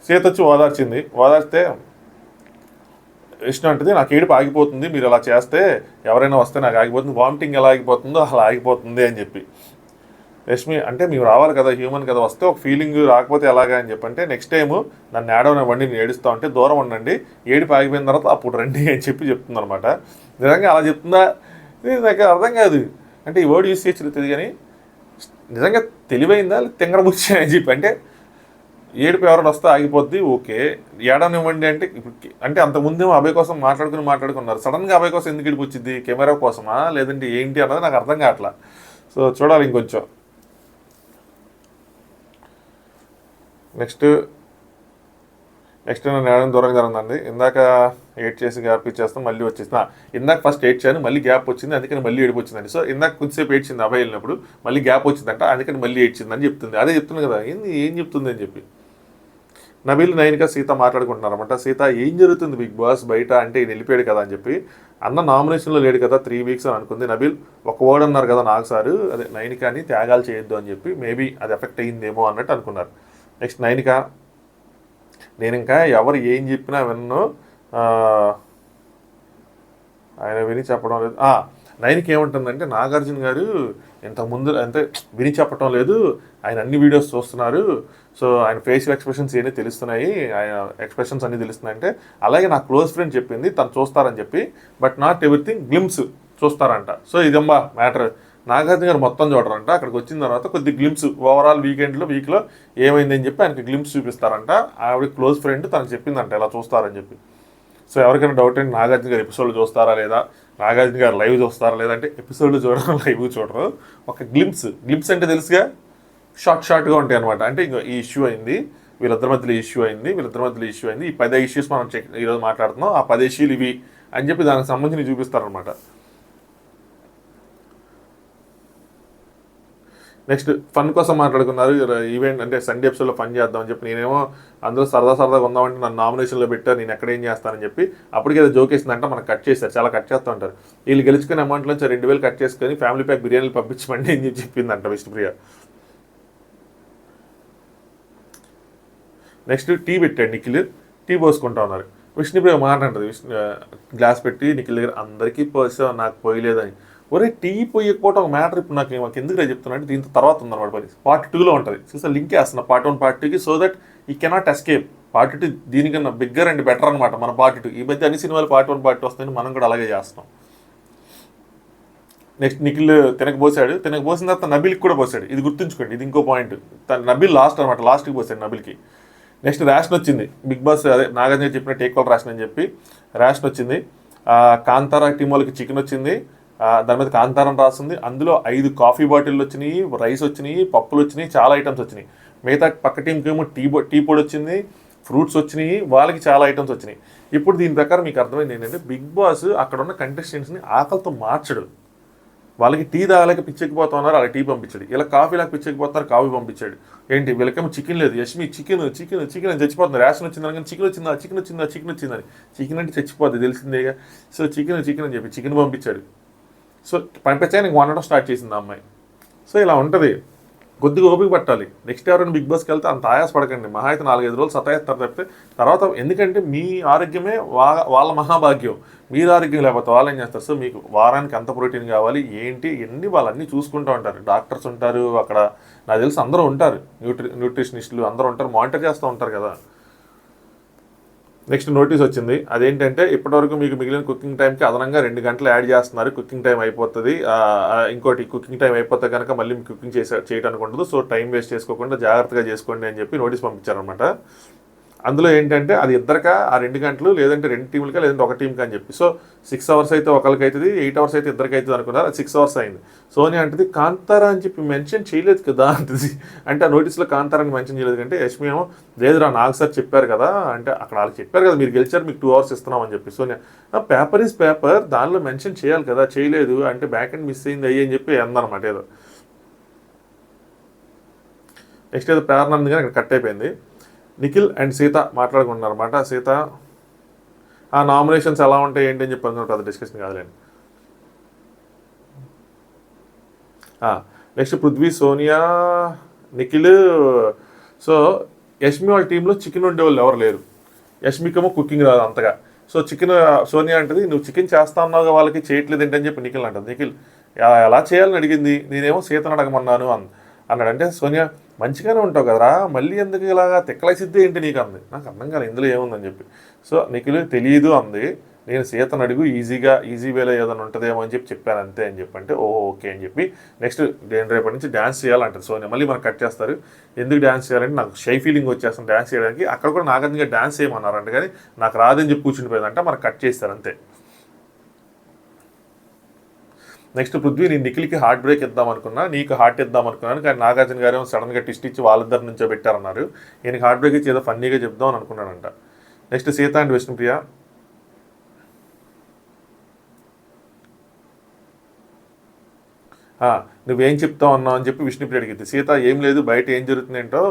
సీత వచ్చి ఓదార్చింది. ఓదార్స్తే విష్ణు అంటది, నాకు ఏడుపు ఆగిపోతుంది, మీరు అలా చేస్తే ఎవరైనా వస్తే నాకు ఆగిపోతుంది, వామిటింగ్ ఎలా ఆగిపోతుందో అలా ఆగిపోతుంది అని చెప్పి. రష్మి అంటే మేము రావాలి కదా, హ్యూమన్ కదా, వస్తే ఒక ఫీలింగ్ రాకపోతే ఎలాగా అని చెప్పంటే, నెక్స్ట్ టైం నన్ను ఏడవనివ్వండి, నేను ఏడుస్తా ఉంటే దూరం ఉండండి, ఏడుపు ఆగిపోయిన తర్వాత అప్పుడు రండి అని చెప్పి చెప్తుంది అనమాట. నిజంగా అలా చెప్తుందా, నాకు అర్థం కాదు. అంటే ఈ వర్డ్ యూస్ చేయొచ్చు తెలియదు కానీ నిజంగా తెలివైందా తింగరబుచ్చి అని చెప్పి. అంటే ఏడుపు ఎవరైనా వస్తే ఆగిపోద్ది, ఓకే, ఏడనివ్వండి అంటే అంటే అంతకుముందేమో అభయ్ కోసం మాట్లాడుకున్నారు. సడన్గా అభయ్ కోసం ఎందుకు ఏడుపు వచ్చింది, కెమెరా కోసమా లేదంటే ఏంటి అన్నది నాకు అర్థం కావట్లా. సో చూడాలి ఇంకొంచెం. నెక్స్ట్ నన్ను ఏడని దూరంగా జరుగుతుంది. ఇందాక ఎయిట్ చేసి గ్యాప్ ఇచ్చేస్తాం, మళ్ళీ వచ్చేసిన ఇందాక ఫస్ట్ ఎయిట్ చేయను, మళ్ళీ గ్యాప్ వచ్చింది, అందుకని మళ్ళీ ఏడుపు వచ్చిందండి. సో ఇందాక కొంచెంసేపు ఏడ్చింది అభయ్ వెళ్ళినప్పుడు, మళ్ళీ గ్యాప్ వచ్చిందంట, అందుకని మళ్ళీ ఏడ్చిందని చెప్తుంది. అదే చెప్తుంది కదా, ఏం చెప్తుంది అని చెప్పి. నబీల్ నైనిక సీత మాట్లాడుకుంటున్నారు అనమాట. సీత ఏం జరుగుతుంది బిగ్ బాస్ బయట అంటే ఈయన వెళ్ళిపోయాడు కదా అని చెప్పి. అన్న నామినేషన్లో లేడు కదా 3 వీక్స్ అని అనుకుంది. నబీల్ ఒక వర్డ్ అన్నారు కదా నాకు సారు, అదే నైనికాని త్యాగాలు చేయొద్దు అని చెప్పి, మేబీ అది ఎఫెక్ట్ అయ్యిందేమో అన్నట్టు అనుకున్నారు. నెక్స్ట్ నైనిక, నేను ఇంకా ఎవరు ఏం చెప్పినా విన్ను, ఆయన విని చెప్పడం లేదు. నైన్కి ఏముంటుందంటే, నాగార్జున గారు ఇంతకుముందు అంటే విని చెప్పడం లేదు, ఆయన అన్ని వీడియోస్ చూస్తున్నారు, సో ఆయన ఫేషియల్ ఎక్స్ప్రెషన్స్ ఏమీ తెలుస్తున్నాయి, ఆయన ఎక్స్ప్రెషన్స్ అన్నీ తెలుస్తున్నాయి అంటే, అలాగే నా క్లోజ్ ఫ్రెండ్ చెప్పింది తను చూస్తారని చెప్పి, బట్ నాట్ ఎవ్రీథింగ్, గ్లిమ్స్ చూస్తారంట. సో ఇదమ్మా మ్యాటర్. నాగార్జున గారు మొత్తం చూడరంట, అక్కడికి వచ్చిన తర్వాత కొద్ది గ్లిమ్స్ ఓవరాల్ వీక్లో ఏమైందని చెప్పి ఆయనకి గ్లిమ్స్ చూపిస్తారంట. ఆవిడ క్లోజ్ ఫ్రెండ్ తనకు చెప్పిందంట ఇలా చూస్తారని చెప్పి. సో ఎవరికైనా డౌట్ ఏంటి, నాగార్జున గారు ఎపిసోడ్లు చూస్తారా లేదా, నాగార్జున గారు లైవ్ చూస్తారా లేదా అంటే, ఎపిసోడ్లు చూడడం లైవ్ చూడరు. ఒక గ్లిమ్స్ అంటే తెలుసుగా, షార్ట్గా ఉంటాయి అనమాట. అంటే ఇంకో ఈ ఇష్యూ అయింది, వీళ్ళిద్దరి మధ్యలో ఇష్యూ అయింది, ఈ 10 ఇష్యూస్ మనం ఈరోజు మాట్లాడుతున్నాం, ఆ 10 ఇష్యూలు ఇవి అని చెప్పి దానికి సంబంధించి చూపిస్తారనమాట. నెక్స్ట్ ఫన్ కోసం మాట్లాడుకున్నారు. ఈవెంట్ అంటే సండే ఎపిసోడ్లో ఫన్ చేద్దామని చెప్పి, నేనేమో అందరూ సరదాగా ఉందామంటే నన్ను నామినేషన్లో పెట్టారు, నేను ఎక్కడేం చేస్తానని చెప్పి. అప్పటికే అది జోక్ వేసిందంటే మనకు కట్ చేస్తారు, చాలా కట్ చేస్తూ ఉంటారు. వీళ్ళు గెలుచుకునే అమౌంట్లోంచి 2000 కట్ చేసుకొని ఫ్యామిలీ ప్యాక్ బిర్యానీలు పంపించమండి అని చెప్పిందంట విష్ణుప్రియ. నెక్స్ట్ టీ పెట్టాడు నిఖిల్, టీ పోసుకుంటా ఉన్నారు. విష్ణుప్రియ మాట్లాడుతుంది, గ్లాస్ పెట్టి నిఖిల్ దగ్గర, అందరికీ పోసావు నాకు పోయలేదని. ఒరే టీ పోయకపోవటం ఒక మ్యాటర్. ఇప్పుడు నాకు ఎందుకు చెప్తున్నా అంటే, దీంతో తర్వాత ఉందన్నమాట పని, పార్ట్ 2లో ఉంటుంది. చూసా లింక్ వేస్తున్నా పార్ట్ 1 పార్ట్ 2కి, సో దట్ ఈ కెనాట్ ఎస్కేప్. పార్ట్ 2 దీనికన్నా బిగ్గర్ అండ్ బెటర్ అనమాట మన పార్ట్ 2. ఈ మధ్య అన్ని సినిమాలు పార్ట్ 1 పార్ట్ 2 వస్తాయని మనం కూడా అలాగే చేస్తున్నాం. నెక్స్ట్ నిఖిల్ తినకపోసాడు, తినకపోసిన తర్వాత నబీల్కి కూడా పోసాడు. ఇది గుర్తుంచుకోండి, ఇది ఇంకో పాయింట్. నబీల్ లాస్ట్ అనమాట, లాస్ట్కి పోసాడు నబీల్కి. నెక్స్ట్ రేషన్ వచ్చింది, బిగ్ బాస్ అదే నాగార్జున చెప్పిన టేక్వల్ రేషన్ అని చెప్పి రేషన్ వచ్చింది. కాంతారా టీం వాళ్ళకి చికెన్ వచ్చింది, దాని మీద కాంతారం రాస్తుంది. అందులో 5 కాఫీ బాటిల్ వచ్చినాయి, రైస్ వచ్చినాయి, పప్పులు వచ్చినాయి, చాలా ఐటమ్స్ వచ్చినాయి. మిగతా పక్క టీంకి ఏమో టీ పొడి వచ్చింది, ఫ్రూట్స్ వచ్చినాయి, వాళ్ళకి చాలా ఐటమ్స్ వచ్చినాయి. ఇప్పుడు దీని ప్రకారం మీకు అర్థమైంది ఏంటంటే, బిగ్ బాస్ అక్కడ ఉన్న కంటెస్టెంట్స్ని ఆకలితో మార్చడు. వాళ్ళకి టీ తాగలేక పిచ్చెక్కిపోతా ఉన్నారు, అలా టీ పంపించాడు. ఇలా కాఫీ లాగా పిచ్చెక్కిపోతున్నారు, కాఫీ పంపించాడు. ఏంటి వీళ్ళకేమో చికెన్ లేదు, యష్మి చికెన్ అని చచ్చిపోతుంది. రేషన్ వచ్చిందని కానీ చికెన్ వచ్చిందని, చికెన్ అంటే చచ్చిపోద్ది తెలిసిందేగా. సో చికెన్ అని చెప్పి చికెన్ పంపించాడు. సో పంపించాక నీకు వండడం స్టార్ట్ చేసింది ఆ అమ్మాయి. సో ఇలా ఉంటుంది, కొద్దిగా ఓపిక పట్టాలి. నెక్స్ట్ ఎవరైనా బిగ్ బాస్కి వెళ్తే అంత ఆయాసపడకండి, మహా అయితే 4-5 రోజులు సతాయిస్తారు తప్పితే తర్వాత. ఎందుకంటే మీ ఆరోగ్యమే వాళ్ళ మహాభాగ్యం, మీరు ఆరోగ్యం లేకపోతే వాళ్ళు ఏం చేస్తారు. సో మీకు వారానికి ఎంత ప్రోటీన్ కావాలి ఏంటి ఇవన్నీ వాళ్ళన్నీ చూసుకుంటూ ఉంటారు. డాక్టర్స్ ఉంటారు అక్కడ, నాకు తెలిసి అందరూ ఉంటారు, న్యూట్రిషనిస్టులు అందరూ ఉంటారు, మానిటర్ చేస్తూ ఉంటారు కదా. నెక్స్ట్ నోటీస్ వచ్చింది, అదేంటంటే ఇప్పటివరకు మీకు మిగిలిన కుకింగ్ టైంకి అదనంగా 2 గంటలు యాడ్ చేస్తున్నారు, కుకింగ్ టైం అయిపోతుంది. ఇంకోటి కుకింగ్ టైం అయిపోతే కనుక మళ్ళీ మీకు కుకింగ్ చేయడానికి ఉండదు, సో టైం వేస్ట్ చేసుకోకుండా జాగ్రత్తగా చేసుకోండి అని చెప్పి నోటీస్ పంపించారనమాట. అందులో ఏంటంటే అది ఇద్దరికా ఆ 2 గంటలు, లేదంటే 2 టీములకా, లేదంటే ఒక టీంకి అని చెప్పి. సో 6 అవర్స్ అయితే ఒకరికి అవుతుంది, 8 అవర్స్ అయితే ఇద్దరికి అవుతుంది అనుకున్నారు, అది 6 అవర్స్ అయింది. సోనియా అంటది కాంతారా అని చెప్పి మెన్షన్ చేయలేదు కదా అంటది. అంటే ఆ నోటీస్లో కాంతారాని మెన్షన్ చేయలేదు అంటే, యష్మి ఏమో లేదురా నాకు సార్ చెప్పారు కదా అంటే, అక్కడ వాళ్ళకి చెప్పారు కదా మీరు గెలిచారు మీకు 2 అవర్స్ ఇస్తున్నాం అని చెప్పి. సోనియా పేపర్ ఈజ్ పేపర్, దానిలో మెన్షన్ చేయాలి కదా, చేయలేదు అంటే బ్యాక్ అండ్ మిస్ అయింది అయ్యి అని చెప్పి అందనమాట ఏదో. నెక్స్ట్ ఏదో ప్రేరణ ఉంది కానీ అక్కడ కట్ అయిపోయింది. నిఖిల్ అండ్ సీత మాట్లాడుకుంటున్నారన్నమాట. సీత ఆ నామినేషన్స్ ఎలా ఉంటాయి ఏంటి అని చెప్పి అనుకున్న పెద్ద డిస్కషన్ కాదులేండి. నెక్స్ట్ పృథ్వీ, సోనియా, నిఖిల్. సో యష్మి వాళ్ళ టీంలో చికెన్ ఉండే వాళ్ళు ఎవరు లేరు. యష్మికేమో కుకింగ్ రాదు అంతగా. సో చికెన్ సోనియా అంటది, నువ్వు చికెన్ చేస్తా ఉన్నావుగా వాళ్ళకి చేయట్లేదు ఏంటని చెప్పి నిఖిల్ అంటది. నిఖిల్ ఎలా చేయాలని అడిగింది, నేనేమో సీతను అడగమన్నాను అన్నాడు. అంటే సోనియా మంచిగానే ఉంటావు కదరా, మళ్ళీ ఎందుకు ఇలాగా తిక్కలేసిద్ది ఏంటి నీకు అంది. నాకు అర్థం కాదు ఇందులో ఏముందని చెప్పి. సో నిఖిల్ తెలియదు అంది, నేను సీతను అడుగు ఈజీ వేలో ఏదైనా ఉంటుందేమో అని చెప్పి చెప్పాను అంతే అని చెప్పి. అంటే ఓకే అని చెప్పి నెక్స్ట్ రేపటి నుంచి డ్యాన్స్ చేయాలంటారు సోనియా. మళ్ళీ మనకు కట్ చేస్తారు, ఎందుకు డ్యాన్స్ చేయాలంటే నాకు షై ఫీలింగ్ వచ్చేస్తాను డ్యాన్స్ చేయడానికి. అక్కడ కూడా నాగార్జున డ్యాన్స్ చేయమన్నారంట కానీ నాకు రాదని చెప్పి కూర్చుండిపోయిందంట. మనకు కట్ చేస్తారు అంతే. నెక్స్ట్ పృథ్వీ, నేను నిఖిల్కి హార్ట్ బ్రేక్ ఇద్దాం అనుకున్నా, నీకు హార్ట్ ఇద్దాం అనుకున్నాను, కానీ నాగార్జున గారు సడన్గా ట్విస్ట్ ఇచ్చి వాళ్ళిద్దరి నుంచో పెట్టారన్నారు. ఈయనకి హార్ట్ బ్రేక్ ఇచ్చి ఏదో ఫన్నీగా చెప్దాం అని అనుకున్నానంట. Next Sita and Vishnupriya. నువ్వేం చెప్తావు అన్నావు అని చెప్పి విష్ణుప్రియ అడిగింది. సీత ఏం లేదు, బయట ఏం జరుగుతుందేంటో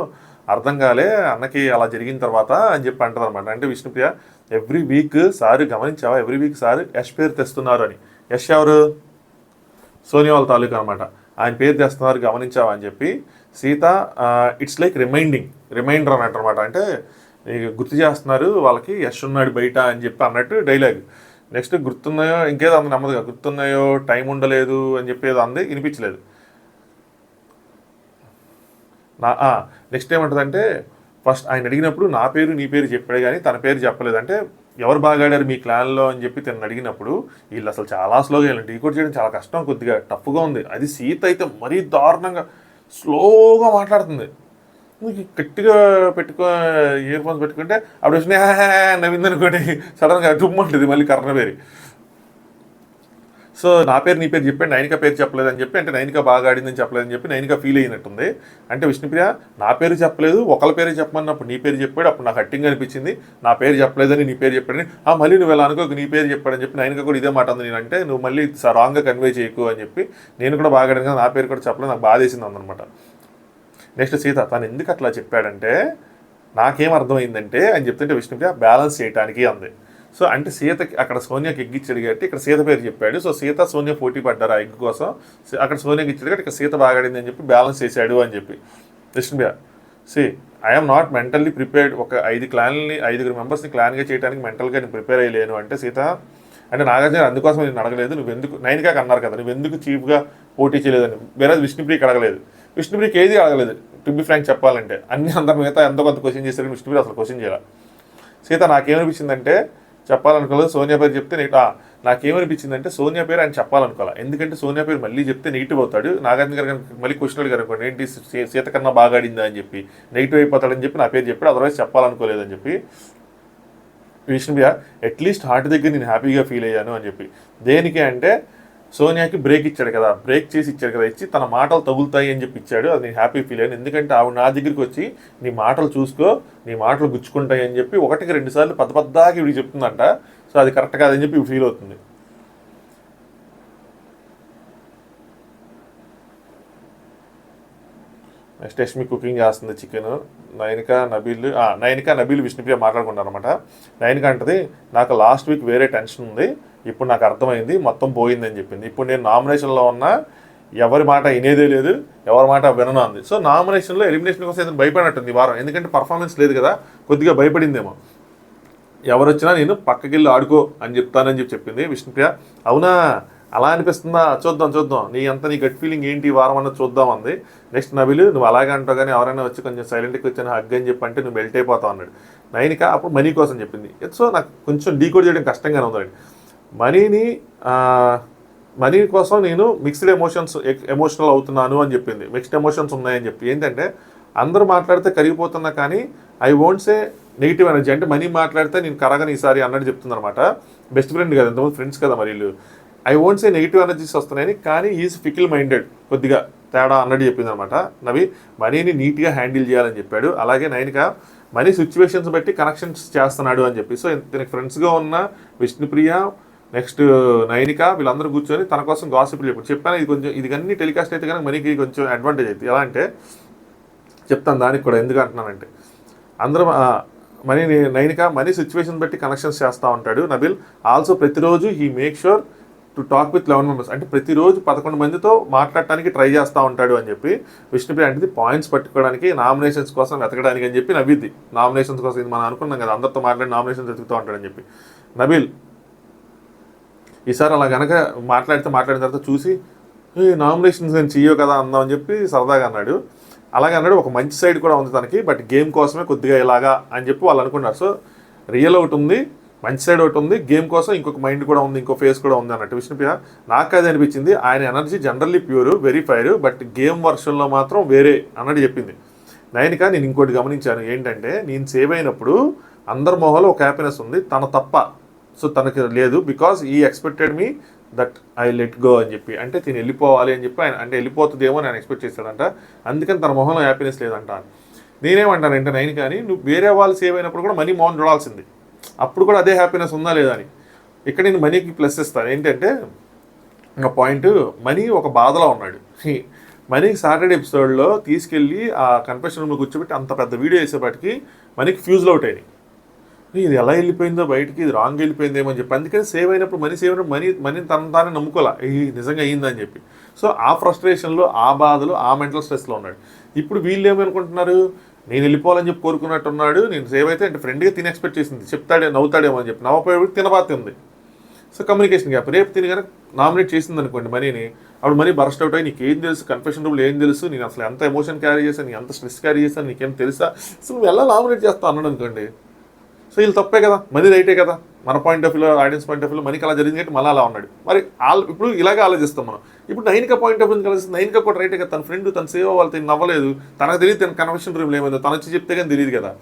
అర్థం కాలే అన్నకి అలా జరిగిన తర్వాత అని చెప్పి అంటది అనమాట. అంటే విష్ణుప్రియ, ఎవ్రీ వీక్ సార్ గమనించావా, ఎవ్రీ వీక్ సార్ యష్ పేరు తెస్తున్నారు అని. యష్ ఎవరు, సోనియా వాళ్ళ తాలూకా అనమాట, ఆయన పేరు తెస్తున్నారు గమనించావా అని చెప్పి. సీత ఇట్స్ లైక్ రిమైండర్ అన్నట్టు అనమాట. అంటే గుర్తు చేస్తున్నారు వాళ్ళకి యష్ ఉన్నాడు బయట అని చెప్పి అన్నట్టు డైలాగ్. నెక్స్ట్ గుర్తున్నాయో ఇంకేదో అంది నెమ్మదిగా, గుర్తున్నాయో టైం ఉండలేదు అని చెప్పి ఏదో అంది, వినిపించలేదు. నెక్స్ట్ ఏమంటుందంటే, ఫస్ట్ ఆయన అడిగినప్పుడు నా పేరు నీ పేరు చెప్పాడు కానీ తన పేరు చెప్పలేదు. అంటే ఎవరు బాగా ఆడారు మీ క్లాన్లో అని చెప్పి తను అడిగినప్పుడు వీళ్ళు అసలు చాలా స్లోగా వెళ్ళండి, డీకోడ్ చేయడం చాలా కష్టం, కొద్దిగా టఫ్గా ఉంది. అది సీత అయితే మరీ దారుణంగా స్లోగా మాట్లాడుతుంది. గట్టిగా ఇయర్ ఫోన్స్ పెట్టుకుంటే అప్పుడు వచ్చిన నవ్వింది అనుకోండి, సడన్గా టుమ్మంటుంది మళ్ళీ కర్ణబేరి. సో నా పేరు నీ పేరు చెప్పండి, నైనిక పేరు చెప్పలేదని చెప్పి, అంటే నైనిక బాగా ఆడిందని చెప్పలేదని చెప్పి నైనిక ఫీల్ అయినట్టుంది. అంటే విష్ణుప్రియ నా పేరు చెప్పలేదు, ఒకళ్ళ పేరు చెప్పమన్నప్పుడు నీ పేరు చెప్పాడు, అప్పుడు నాకు హట్టింగ్ అనిపించింది, నా పేరు చెప్పలేదని నీ పేరు చెప్పాడని. మళ్ళీ నువ్వు ఎలా అనుకో నీ పేరు చెప్పాడని చెప్పి నైనిక కూడా ఇదే మాట ఉంది. నేను అంటే నువ్వు మళ్ళీ రాంగ్గా కన్వే చేయకు అని చెప్పి, నేను కూడా బాగా ఆడాను కదా నా పేరు కూడా చెప్పలేదు, నాకు బాధ వేసింది అందనమాట. నెక్స్ట్ సీత, తను ఎందుకు అట్లా చెప్పాడంటే నాకేం అర్థమైందంటే అని చెప్తుంటే విష్ణుప్రియ బ్యాలెన్స్ చేయడానికి అంది. సో అంటే సీతకి అక్కడ సోనియాకి ఎగ్ ఇచ్చాడు కాబట్టి ఇక్కడ సీత పేరు చెప్పాడు. సో సీత సోనియా పోటీ పడ్డారు ఆ ఎగ్ కోసం, అక్కడ సోనియాకి ఇచ్చాడు కాబట్టి ఇక్కడ సీత బాగా ఆడింది అని చెప్పి బ్యాలెన్స్ చేశాడు అని చెప్పి. Vishnupriya, I'm not mentally prepared, ఒక 5 మెంబర్స్ని క్లాన్గా చేయడానికి మెంటల్గా నేను ప్రిపేర్ అయ్యలేను అంటే. సీత అంటే నాగార్జున అందుకోసం నేను అడగలేదు, నువ్వెందుకు నైనికాకి అన్నారు కదా నువ్వెందుకు చీఫ్గా పోటీ చేయలేదని. వేరే విష్ణుప్రియకి అడగలేదు, విష్ణుప్రియకి ఏది అడగలేదు టు బి ఫ్రాంక్ చెప్పాలంటే. అందరి మిగతా ఎంతో కొంత క్వశ్చన్ చేశారు, విష్ణుప్రియ అసలు క్వశ్చన్ చేయాలి. సీత నాకేమనిపించిందంటే చెప్పాలనుకోలేదు, సోనియా పేరు చెప్తే నాకేమనిపించిందంటే సోనియా పేరు ఆయన చెప్పాలనుకోవాలి, ఎందుకంటే సోనియా పేరు మళ్ళీ చెప్తే నెగిటివ్ అవుతాడు. నాగార్జున గారు మళ్ళీ క్వశ్చన్ అడిగారు అనుకోండి, ఏంటి సీత కన్నా బాగా ఆడిందా అని చెప్పి నెగిటివ్ అయిపోతాడని చెప్పి నా పేరు చెప్పాడు, అదర్వైజ్ చెప్పాలనుకోలేదని చెప్పి. విష్ణుప్రియ, అట్లీస్ట్ హార్ట్ దగ్గర నేను హ్యాపీగా ఫీల్ అయ్యాను అని చెప్పి. దేనికి అంటే సోనియాకి బ్రేక్ ఇచ్చాడు కదా, బ్రేక్ చేసి ఇచ్చాడు కదా, ఇచ్చి తన మాటలు తగులుతాయి అని చెప్పి ఇచ్చాడు, అది నేను హ్యాపీ ఫీల్ అయ్యాను. ఎందుకంటే ఆవిడ నా దగ్గరికి వచ్చి నీ మాటలు చూసుకో, నీ మాటలు గుచ్చుకుంటాయి అని చెప్పి 1-2 సార్లు పెద్దగా ఇవి చెప్తుందంట. సో అది కరెక్ట్ కాదని చెప్పి ఇవి ఫీల్ అవుతుంది. నెక్స్ట్ యష్మి కుకింగ్ చేస్తుంది చికెన్. నైనిక నబీల్ విష్ణుప్రియ మాట్లాడుకున్నారు అనమాట. నైనిక అంటది, నాకు లాస్ట్ వీక్ వేరే టెన్షన్ ఉంది, ఇప్పుడు నాకు అర్థమైంది, మొత్తం పోయిందని చెప్పింది. ఇప్పుడు నేను నామినేషన్లో ఉన్నా, ఎవరి మాట వినేదే లేదు, ఎవరి మాట వినను అంది. సో నామినేషన్లో ఎలిమినేషన్ కోసం ఏదైనా భయపడినట్టుంది ఈ వారం, ఎందుకంటే పర్ఫార్మెన్స్ లేదు కదా, కొద్దిగా భయపడిందేమో. ఎవరు వచ్చినా నేను పక్కకెళ్ళి ఆడుకో అని చెప్తానని చెప్పి చెప్పింది విష్ణుప్రియ. అవునా, అలా అనిపిస్తుందా, చూద్దాం నీ గట్ ఫీలింగ్ ఏంటి ఈ వారం అన్నది చూద్దాం అంది. నెక్స్ట్ నబీలు, నువ్వు అలాగే అంటావు కానీ ఎవరైనా వచ్చి కొంచెం సైలెంట్గా వచ్చాను హగ్ అని చెప్పి అంటే నువ్వు మెల్ట్ అయిపోతావు అన్నాడు. నైనిక అప్పుడు మనీ కోసం చెప్పింది. సో నాకు కొంచెం డీకోడ్ చేయడం కష్టంగానే ఉందండి. మనీ కోసం నేను మిక్స్డ్ ఎమోషనల్ అవుతున్నాను అని చెప్పింది. మిక్స్డ్ ఎమోషన్స్ ఉన్నాయని చెప్పి. ఏంటంటే అందరూ మాట్లాడితే కరిగిపోతున్నా కానీ I won't say negative energy, అంటే మనీ మాట్లాడితే నేను కరగని ఈసారి అన్నట్టు చెప్తుంది అనమాట. బెస్ట్ ఫ్రెండ్ కదా, ఎంతమంది ఫ్రెండ్స్ కదా మరి వీళ్ళు. I won't say negative energies వస్తున్నాయని, కానీ ఈజ్ ఫికిల్ మైండెడ్, కొద్దిగా తేడా అన్నట్టు చెప్పింది అనమాట. నవి మనీని నీట్గా హ్యాండిల్ చేయాలని చెప్పాడు. అలాగే నైనిక మనీ సిచ్యువేషన్స్ బట్టి కనెక్షన్స్ చేస్తున్నాడు అని చెప్పి. సో తనకి ఫ్రెండ్స్గా ఉన్న విష్ణుప్రియ, నెక్స్ట్ నైనిక వీళ్ళందరూ కూర్చొని తన కోసం గాసిప్లు చెప్పాను. ఇది అన్ని టెలికాస్ట్ అయితే కనుక మనీకి కొంచెం అడ్వాంటేజ్ అవుతుంది. ఎలా అంటే చెప్తాను దానికి కూడా ఎందుకు అంటున్నానంటే అందరం మనీ నైనిక మనీ సిచ్యువేషన్ బట్టి కనెక్షన్స్ చేస్తూ ఉంటాడు నబిల్. ఆల్సో ప్రతిరోజు he make sure to talk with 11 members, అంటే ప్రతిరోజు 11 మందితో మాట్లాడటానికి ట్రై చేస్తూ ఉంటాడు అని చెప్పి విష్ణుప్రియ అంటే పాయింట్స్ పట్టుకోవడానికి నామినేషన్స్ కోసం వెతకడానికి అని చెప్పి నవ్విద్ది. నామినేషన్స్ కోసం ఇది మనం అనుకున్నాం కదా, అందరితో మాట్లాడి నామినేషన్స్ వెతుకుతూ ఉంటాడని చెప్పి. నబిల్ ఈసారి అలా కనుక మాట్లాడిన తర్వాత చూసి నామినేషన్స్ నేను చెయ్యవు కదా అందామని చెప్పి సరదాగా అన్నాడు. అలాగే అన్నాడు. ఒక మంచి సైడ్ కూడా ఉంది తనకి, బట్ గేమ్ కోసమే కొద్దిగా ఇలాగా అని చెప్పి వాళ్ళు అనుకున్నారు. సో రియల్ ఒకటి ఉంది, మంచి సైడ్ ఒకటి ఉంది, గేమ్ కోసం ఇంకొక మైండ్ కూడా ఉంది, ఇంకో ఫేస్ కూడా ఉంది అన్నట్టు విష్ణుప్రియ. నాకు అది అనిపించింది. ఆయన energy generally pure, very fire, but game వర్షన్లో మాత్రం వేరే అన్నట్టు చెప్పింది నైనిక. నేను ఇంకోటి గమనించాను ఏంటంటే, నేను సేవ్ అయినప్పుడు అందరి మొహంలో ఒక హ్యాపీనెస్ ఉంది, తన తప్ప. సో తనకి లేదు, బికాస్ ఈ expected me that I let go అని చెప్పి, అంటే తిని వెళ్ళిపోవాలి అని చెప్పి ఆయన, అంటే వెళ్ళిపోతుందేమో అని ఆయన ఎక్స్పెక్ట్ చేశాడంట, అందుకని తన మొహంలో హ్యాపీనెస్ లేదంట. నేనేమంటానంటే నైనిక అని, నువ్వు వేరే వాళ్ళు సేవ్ అయినప్పుడు కూడా మనీ మొహం చూడాల్సింది, అప్పుడు కూడా అదే హ్యాపీనెస్ ఉందా లేదా అని. ఇక్కడ నేను మనీకి ప్లస్ ఇస్తాను. ఏంటంటే ఒక పాయింట్, మనీ ఒక బాధలో ఉన్నాడు. మనీకి సాటర్డే ఎపిసోడ్లో తీసుకెళ్ళి ఆ కన్ఫెషన్ రూమ్లో కూర్చోబెట్టి అంత పెద్ద వీడియో వేసేపాటికి మనీకి ఫ్యూజ్లు అవుట్ అయినాయి. ఇది ఎలా వెళ్ళిపోయిందో బయటికి, ఇది రాంగ్ వెళ్ళిపోయిందేమో అని చెప్పి, అందుకని సేవ్ అయినప్పుడు మనీ తన తానే నమ్ముకోలే నిజంగా అయ్యిందని చెప్పి. సో ఆ ఫ్రస్ట్రేషన్లో, ఆ బాధలు, ఆ మెంటల్ స్ట్రెస్లో ఉన్నాడు. ఇప్పుడు వీళ్ళు ఏమనుకుంటున్నారు, నేను వెళ్ళిపోవాలని చెప్పి కోరుకున్నట్టున్నాడు, నేను సేవ్ అయితే అంటే ఫ్రెండ్గా తిని ఎక్స్పెక్ట్ చేసింది, చెప్తాడే నవ్వుతాడేమో అని చెప్పి, నవ్వపోయేప్పుడు తినబాతి ఉంది. So communication gap. రేపు తిని కనుక నామినేట్ చేసింది అనుకోండి మనీని, అప్పుడు మనీ బర్స్ట్ అవుట్ అయ్యి, నీకేం తెలుసు, కన్ఫెషన్ రూమ్లో ఏం తెలుసు, నేను అసలు ఎంత ఎమోషన్ క్యారీ చేశాను, నేను ఎంత స్ట్రెస్ క్యారీ చేశాను, నీకేం తెలుసా, అసలు నువ్వు ఎలా నామినేట్ చేస్తావు అన్నాడు అనుకోండి. సో వీళ్ళు తప్పే కదా, మనీ రైటే కదా, మన పాయింట్ ఆఫ్ వ్యూలో, ఆడియన్స్ పాయింట్ ఆఫ్ వ్యూలో మనీకి అలా జరిగింది కాబట్టి మళ్ళీ అలా ఉన్నాడు. మరి ఇప్పుడు ఇలాగే ఆలోచిస్తాం మనం. ఇప్పుడు నైనిక పాయింట్ ఆఫ్ వ్యూ కలిసి, నైనిక కూడా రైటే కదా, తన ఫ్రెండ్ తను సేవ్ అవ్వాలి, తను నవ్వలేదు, తనకు తెలియదు తన కన్ఫెషన్ రూమ్లో ఏమైందో, తను వచ్చి చెప్తే కానీ తెలియదు కదా.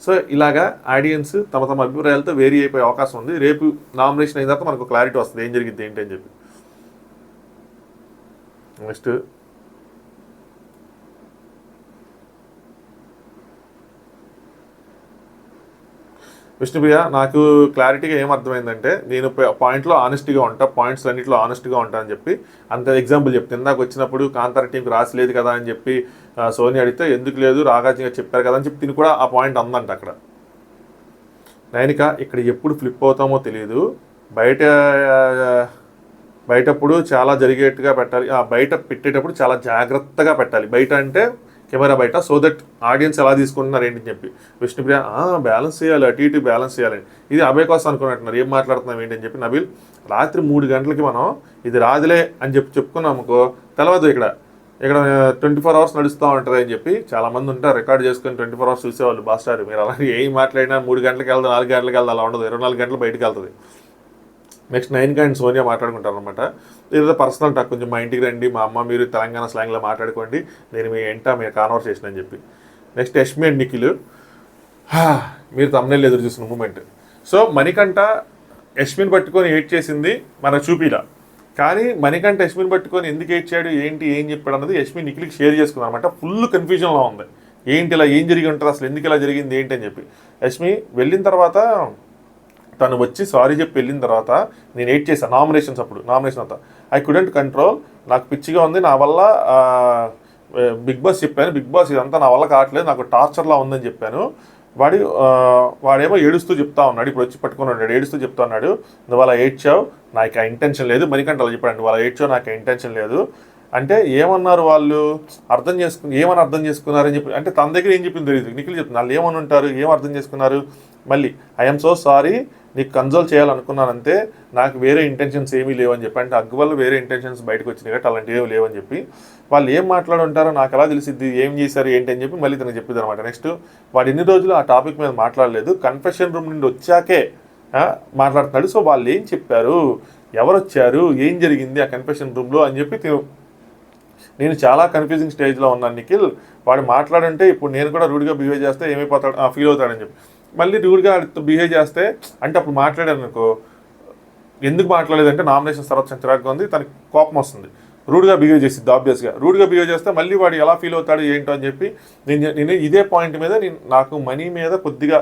సో ఇలాగా ఆడియన్స్ తమ అభిప్రాయాలతో వేరీ అయిపోయే అవకాశం ఉంది. రేపు నామినేషన్ అయిన తర్వాత మనకు క్లారిటీ వస్తుంది ఏం జరిగింది ఏంటి అని చెప్పి. నెక్స్ట్ విష్ణుప్రియ, నాకు క్లారిటీగా ఏమర్థమైందంటే, నేను పాయింట్లో ఆనెస్ట్గా ఉంటా, పాయింట్స్ అన్నింటిలో ఆనెస్ట్గా ఉంటా అని చెప్పి అంత ఎగ్జాంపుల్ చెప్తే, ఇందాక వచ్చినప్పుడు కాంతార టీంకి రాసలేదు కదా అని చెప్పి సోని అడిగితే, ఎందుకు లేదు రాగాజీగా చెప్పారు కదా అని చెప్పి తిని కూడా ఆ పాయింట్ అందంట అక్కడ. నైనిక, ఇక్కడ ఎప్పుడు ఫ్లిప్ అవుతామో తెలియదు, బయటప్పుడు చాలా జరిగేట్టుగా పెట్టాలి, బయట పెట్టేటప్పుడు చాలా జాగ్రత్తగా పెట్టాలి, బయట అంటే కెమెరా బయట, సో దట్ ఆడియన్స్ ఎలా తీసుకుంటున్నారు ఏంటి అని చెప్పి. విష్ణుప్రియ, బ్యాలెన్స్ చేయాలి, అటు ఇటు బ్యాలెన్స్ చేయాలని. ఇది అభయ కోసం అనుకున్నట్టున్నారు, ఏం మాట్లాడుతున్నాం ఏంటి అని చెప్పి. నబిల్, రాత్రి 3 గంటలకి మనం ఇది రాదులే అని చెప్పి చెప్పుకున్నాముకో, తెలవదు ఇక్కడ 24 అవర్స్ నడుస్తూ ఉంటుంది అని చెప్పి చాలామంది ఉంటారు, రికార్డ్ చేసుకొని 24 అవర్స్ చూసేవాళ్ళు. బాస్టార్ మీరు అలాగే ఏం మాట్లాడినా 3 గంటలకు వెళ్దాం, 4 గంటలకు వెళ్దాం అలా ఉండదు, 24 గంటలు బయటకు వెళ్తుంది. నెక్స్ట్ నైనిక అండ్ సోనియా మాట్లాడుకుంటారు అనమాట. ఏదో పర్సనల్ టాక్, కొంచెం మా ఇంటికి రండి, మా అమ్మ మీరు తెలంగాణ స్లాంగ్లో మాట్లాడుకోండి, నేను మీ మీ కాన్వర్సేషన్ అని చెప్పి. నెక్స్ట్ యష్మి అండ్ నిఖిల్, మీరు తమ్ముళ్ళు ఎదురు చూసిన మూమెంట్. సో మణికంఠ యష్మిని పట్టుకొని ఏడ్ చేసింది మనకు చూపిలా, కానీ మణికంఠ యష్మిని పట్టుకొని ఎందుకు ఏడ్చాడు, ఏంటి ఏం చెప్పాడు అన్నది యష్మి నిఖిల్కి షేర్ చేసుకుంది అనమాట. ఫుల్ కన్ఫ్యూజన్లో ఉంది, ఏంటి ఇలా ఏం జరిగి ఉంటుంది, అసలు ఎందుకు ఇలా జరిగింది ఏంటి అని చెప్పి. యష్మి వెళ్ళిన తర్వాత తను వచ్చి సారీ చెప్పి వెళ్ళిన తర్వాత నేను ఎయిట్ చేశాను నామినేషన్స్ అప్పుడు, నామినేషన్ అంతా ఐ కుడెంట్ కంట్రోల్, నాకు పిచ్చిగా ఉంది, నా వల్ల బిగ్ బాస్ చెప్పాను, బిగ్ బాస్ ఇదంతా నా వల్ల కావట్లేదు, నాకు టార్చర్లా ఉందని చెప్పాను. వాడేమో ఏడుస్తూ చెప్తా ఉన్నాడు, ఇప్పుడు వచ్చి పట్టుకుని ఉన్నాడు, ఏడుస్తూ చెప్తా ఉన్నాడు, నువ్వు అలా ఏడ్చావు, నాకు ఆ ఇంటెన్షన్ లేదు. మణికంఠ అలా చెప్పాడు, నువ్వు అలా ఏడ్చావు, నాకు ఆ ఇంటెన్షన్ లేదు అంటే. ఏమన్నారు వాళ్ళు, ఏమని అర్థం చేసుకున్నారని చెప్పి, అంటే తన దగ్గర ఏం చెప్పింది తెలియదు. నిఖిల్ చెప్తుంది వాళ్ళు ఏమని ఉంటారు, ఏం అర్థం చేసుకున్నారు. మళ్ళీ ఐఎమ్ సో సారీ, నీకు కన్సోల్ చేయాలనుకున్నాను అంతే, నాకు వేరే ఇంటెన్షన్స్ ఏమీ లేవని చెప్పి. అంటే అగ్గు వల్ల వేరే ఇంటెన్షన్స్ బయటకు వచ్చినాయి కాబట్టి అలాంటివి ఏమి లేవని చెప్పి. వాళ్ళు ఏం మాట్లాడుంటారో నాకు ఎలా తెలిసిద్ది, ఏం చేశారు ఏంటి అని చెప్పి మళ్ళీ తనకు చెప్పింది అనమాట. నెక్స్ట్ వాడు ఎన్ని రోజులు ఆ టాపిక్ మీద మాట్లాడలేదు, కన్ఫెషన్ రూమ్ నుండి వచ్చాకే మాట్లాడుతున్నాడు. సో వాళ్ళు ఏం చెప్పారు, ఎవరు వచ్చారు, ఏం జరిగింది ఆ కన్ఫెషన్ రూమ్లో అని చెప్పి నేను చాలా కన్ఫ్యూజింగ్ స్టేజ్లో ఉన్నాను నిఖిల్. వాడు మాట్లాడంటే ఇప్పుడు నేను కూడా రూడ్గా బిహేవ్ చేస్తే ఏమైపోతాడు, ఫీల్ అవుతాడని చెప్పి. మళ్ళీ రూడ్గా బిహేవ్ చేస్తే అంటే అప్పుడు మాట్లాడాను అనుకో, ఎందుకు మాట్లాడలేదంటే నామినేషన్ తర్వాత చిరాగ్గా ఉంది, తనకి కోపం వస్తుంది, రూడ్గా బిహేవ్ చేసిద్ది ఆబ్వియస్గా. రూడ్గా బిహేవ్ చేస్తే మళ్ళీ వాడు ఎలా ఫీల్ అవుతాడు ఏంటో అని చెప్పి నేను ఇదే పాయింట్ మీద నాకు మనీ మీద కొద్దిగా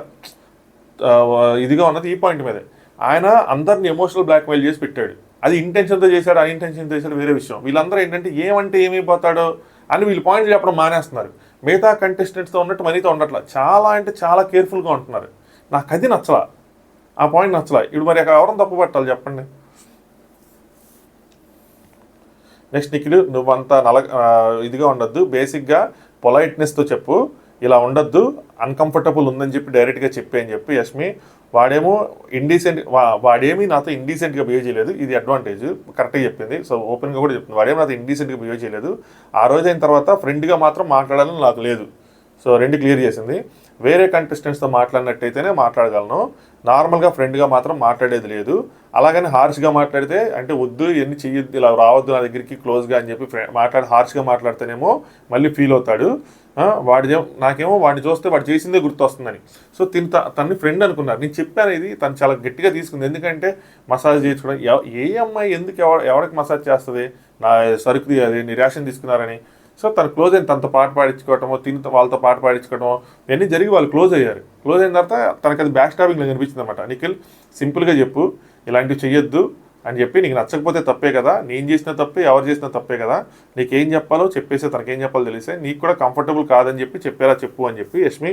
ఇదిగా ఉన్నది ఈ పాయింట్ మీదే. ఆయన అందరిని ఎమోషనల్ బ్లాక్మెయిల్ చేసి పెట్టాడు, అది ఇంటెన్షన్తో చేశాడు, అన్ఇంటెన్షన్తో చేశాడు వేరే విషయం. వీళ్ళందరూ ఏంటంటే ఏమంటే ఏమైపోతాడో అని వీళ్ళు పాయింట్లు చెప్పడం మానేస్తున్నారు. మిగతా కంటెస్టెంట్స్తో ఉన్నట్టు మనీతో ఉండట్లా, చాలా అంటే చాలా కేర్ఫుల్గా ఉంటున్నారు. నాకు అది నచ్చలా, ఆ పాయింట్ నచ్చలా. ఇప్పుడు మరి ఎవరిని తప్పు పట్టాలి చెప్పండి. నెక్స్ట్ నిఖిల్, నువ్వంతా ఇదిగా ఉండొద్దు, బేసిక్గా పొలైట్నెస్తో చెప్పు, ఇలా ఉండొద్దు, అన్కంఫర్టబుల్ ఉందని చెప్పి డైరెక్ట్గా చెప్పి అని చెప్పి యష్మి. వాడేమో వాడేమీ నాతో ఇండీసెంట్గా బిహేవ్ చేయలేదు, ఇది అడ్వాంటేజ్, కరెక్ట్గా చెప్పింది. సో ఓపెన్గా కూడా చెప్పింది, వాడేమో నాతో ఇండీసెంట్గా బిహేవ్ చేయలేదు. ఆ రోజు అయిన తర్వాత ఫ్రెండ్గా మాత్రం మాట్లాడాలని నాకు లేదు. సో రెండు క్లియర్ చేసింది. వేరే కంటెస్టెంట్స్తో మాట్లాడినట్టయితేనే మాట్లాడగలను, నార్మల్గా ఫ్రెండ్గా మాత్రం మాట్లాడేది లేదు. అలాగని హార్ష్గా మాట్లాడితే అంటే వద్దు ఇవన్నీ చెయ్యొద్దు, ఇలా రావద్దు నా దగ్గరికి క్లోజ్గా అని చెప్పి హార్ష్గా మాట్లాడితేనేమో మళ్ళీ ఫీల్ అవుతాడు. నాకేమో వాడిని చూస్తే వాడు చేసిందే గుర్తొస్తుందని. సో తన్ని ఫ్రెండ్ అనుకున్నారు. నేను చెప్పాను, ఇది తను చాలా గట్టిగా తీసుకుంది. ఎందుకంటే మసాజ్ చేయించుకోవడం, ఏ అమ్మాయి ఎందుకు ఎవరికి మసాజ్ చేస్తుంది, నా సరుకుది అది నిరాశను తీసుకున్నారని. సో తను క్లోజ్ అయిన, తనతో పాట పాడించుకోవటమో, వాళ్ళతో పాట పాడించుకోవటమో ఇవన్నీ జరిగి వాళ్ళు క్లోజ్ అయ్యారు. క్లోజ్ అయిన తర్వాత తనకు అది బ్యాక్ స్టాపింగ్ నాకు అనిపించింది అనమాట. నిఖిల్, సింపుల్గా చెప్పు, ఇలాంటివి చెయ్యొద్దు అని చెప్పి, నీకు నచ్చకపోతే తప్పే కదా, నేను చేసిన తప్పే, ఎవరు చేసిన తప్పే కదా, నీకేం చెప్పాలో చెప్పేసే, తనకేం చెప్పాలో తెలిసే, నీకు కూడా కంఫర్టబుల్ కాదని చెప్పి చెప్పేలా చెప్పు అని చెప్పి యష్మి.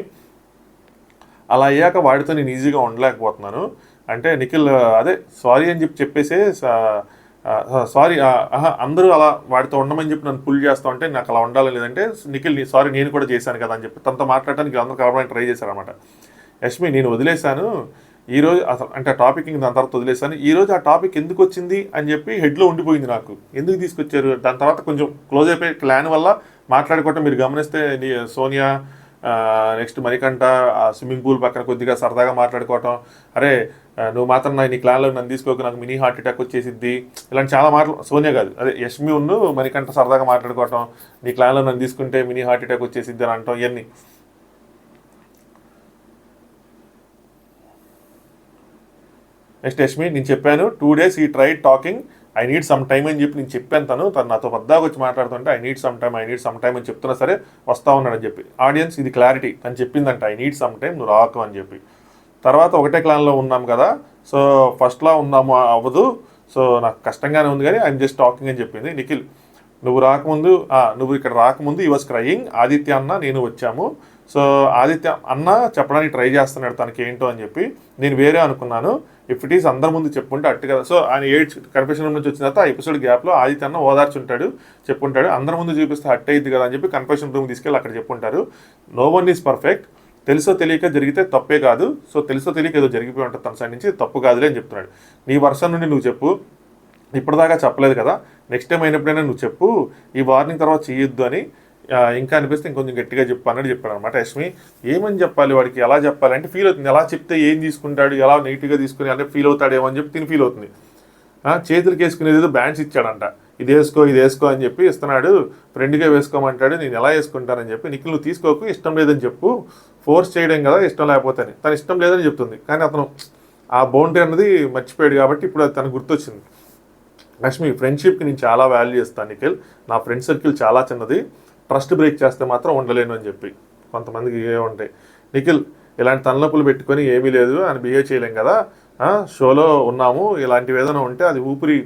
అలా అయ్యాక వాడితో నేను ఈజీగా ఉండలేకపోతున్నాను అంటే నిఖిల్ అదే సారీ అని చెప్పేసే, సారీ అందరూ అలా వాడితో ఉండమని చెప్పి నన్ను పుల్ చేస్తా ఉంటే నాకు అలా ఉండాలని లేదంటే, నిఖిల్ సారీ నేను కూడా చేశాను కదా అని చెప్పి తనతో మాట్లాడటానికి అందరూ కలవడానికి ట్రై చేశారనమాట. యష్మి, నేను వదిలేశాను ఈరోజు అసలు, అంటే ఆ టాపిక్ దాని తర్వాత వదిలేశాను, ఈరోజు ఆ టాపిక్ ఎందుకు వచ్చింది అని చెప్పి హెడ్లో ఉండిపోయింది నాకు, ఎందుకు తీసుకొచ్చారు. దాని తర్వాత కొంచెం క్లోజ్ అయిపోయి క్లాన్ వల్ల మాట్లాడుకోవటం మీరు గమనిస్తే, Sonia next Manikanta swimming pool పక్కన కొద్దిగా సరదాగా మాట్లాడుకోవటం, అరే నువ్వు మాత్రం నీ క్లాన్లో నన్ను తీసుకోక నాకు మినీ హార్ట్ అటాక్ వచ్చేసిద్ది, ఇలాంటి చాలా మాటలు. సోనియా కాదు, అదే యష్మి ఉన్ను మణికంఠ సరదాగా మాట్లాడుకోవటం, నీ క్లాన్లో నన్ను తీసుకుంటే మినీ హార్ట్ అటాక్ వచ్చేసిద్ది అని అంటాం, ఇవన్నీ. నెక్స్ట్ యష్మి, నేను చెప్పాను 2 days ఈ tried talking, I need some time అని చెప్పి నేను చెప్పాను. తను నాతో పద్దాగా వచ్చి మాట్లాడుతుంటే ఐ నీడ్ సమ్ టైమ్ అని చెప్తున్నా సరే వస్తా ఉన్నాడని చెప్పి. ఆడియన్స్ ఇది క్లారిటీ, తను చెప్పిందంట ఐ నీడ్ సమ్ టైమ్, నువ్వు రాకు అని చెప్పి. తర్వాత ఒకటే క్లాన్లో ఉన్నాం కదా, సో ఫస్ట్లా ఉన్నాము అవ్వదు, సో నాకు కష్టంగానే ఉంది కానీ ఐఎమ్ జస్ట్ టాకింగ్ అని చెప్పింది. నిఖిల్, నువ్వు ఇక్కడ రాకముందు ఈ వాజ్ క్రయింగ్, ఆదిత్య అన్న నేను వచ్చాము, సో ఆదిత్య అన్న చెప్పడానికి ట్రై చేస్తున్నాడు తనకి ఏంటో అని చెప్పి, నేను వేరే అనుకున్నాను, ఇఫ్ ఇట్ ఈస్ అందరి ముందు చెప్పుంటే అట్టు కదా. సో ఆయన కన్ఫెషన్ రూమ్ నుంచి వచ్చిన తర్వాత ఆ ఎపిసోడ్ గ్యాప్లో ఆదిత్య అన్న ఓదార్చుంటాడు, చెప్పుంటాడు, అందరి ముందు చూపిస్తే హట్ అయ్యిద్ది కదా అని చెప్పి కన్ఫెషన్ రూమ్ తీసుకెళ్ళి అక్కడ చెప్పుంటారు. నో వన్ ఈజ్ పర్ఫెక్ట్, తెలుసో తెలియక జరిగితే తప్పే కాదు, సో తెలుసో తెలియక ఏదో జరిగిపోయి ఉంటుంది తన సైడ్ నుంచి, తప్పు కాదులే అని చెప్తున్నాడు. నీ వర్షన్ నుండి నువ్వు చెప్పు, ఇప్పటిదాకా చెప్పలేదు కదా, నెక్స్ట్ టైం అయినప్పుడైనా నువ్వు చెప్పు, ఈ వార్నింగ్ తర్వాత చేయొద్దు అని ఇంకా అనిపిస్తే ఇంకొంచెం గట్టిగా చెప్పు అన్నట్టు చెప్పాడు అనమాట. యష్మి, ఏమని చెప్పాలి వాడికి, ఎలా చెప్పాలి అంటే ఫీల్ అవుతుంది, ఎలా చెప్తే ఏం తీసుకుంటాడు, ఎలా నెగిటివ్గా తీసుకుని అంటే ఫీల్ అవుతాడేమో అని చెప్పి తిని ఫీల్ అవుతుంది. చేతులకి వేసుకునేది ఏదో బ్యాండ్స్ ఇచ్చాడంట, ఇది వేసుకో అని చెప్పి ఇస్తున్నాడు, ఫ్రెండ్గా వేసుకోమంటాడు, నేను ఎలా వేసుకుంటానని చెప్పి. నిఖిల్, నువ్వు తీసుకోకు, ఇష్టం లేదని చెప్పు, ఫోర్స్ చేయడం కదా ఇష్టం లేకపోతే అని. తను ఇష్టం లేదని చెప్తుంది, కానీ అతను ఆ బౌండరీ అన్నది మర్చిపోయాడు కాబట్టి ఇప్పుడు అది తనకు గుర్తొచ్చింది. లక్ష్మి, ఫ్రెండ్షిప్కి నేను చాలా వాల్యూ ఇస్తాను నిఖిల్, నా ఫ్రెండ్ సర్కిల్ చాలా చిన్నది, ట్రస్ట్ బ్రేక్ చేస్తే మాత్రం ఉండలేను అని చెప్పి. కొంతమందికి ఉంటాయి. నిఖిల్, ఇలాంటి తలనొప్పులు పెట్టుకొని ఏమీ లేదు అని బిహేవ్ చేయలేం కదా, షోలో ఉన్నాము, ఇలాంటివి ఏదైనా ఉంటే అది ఊపిరి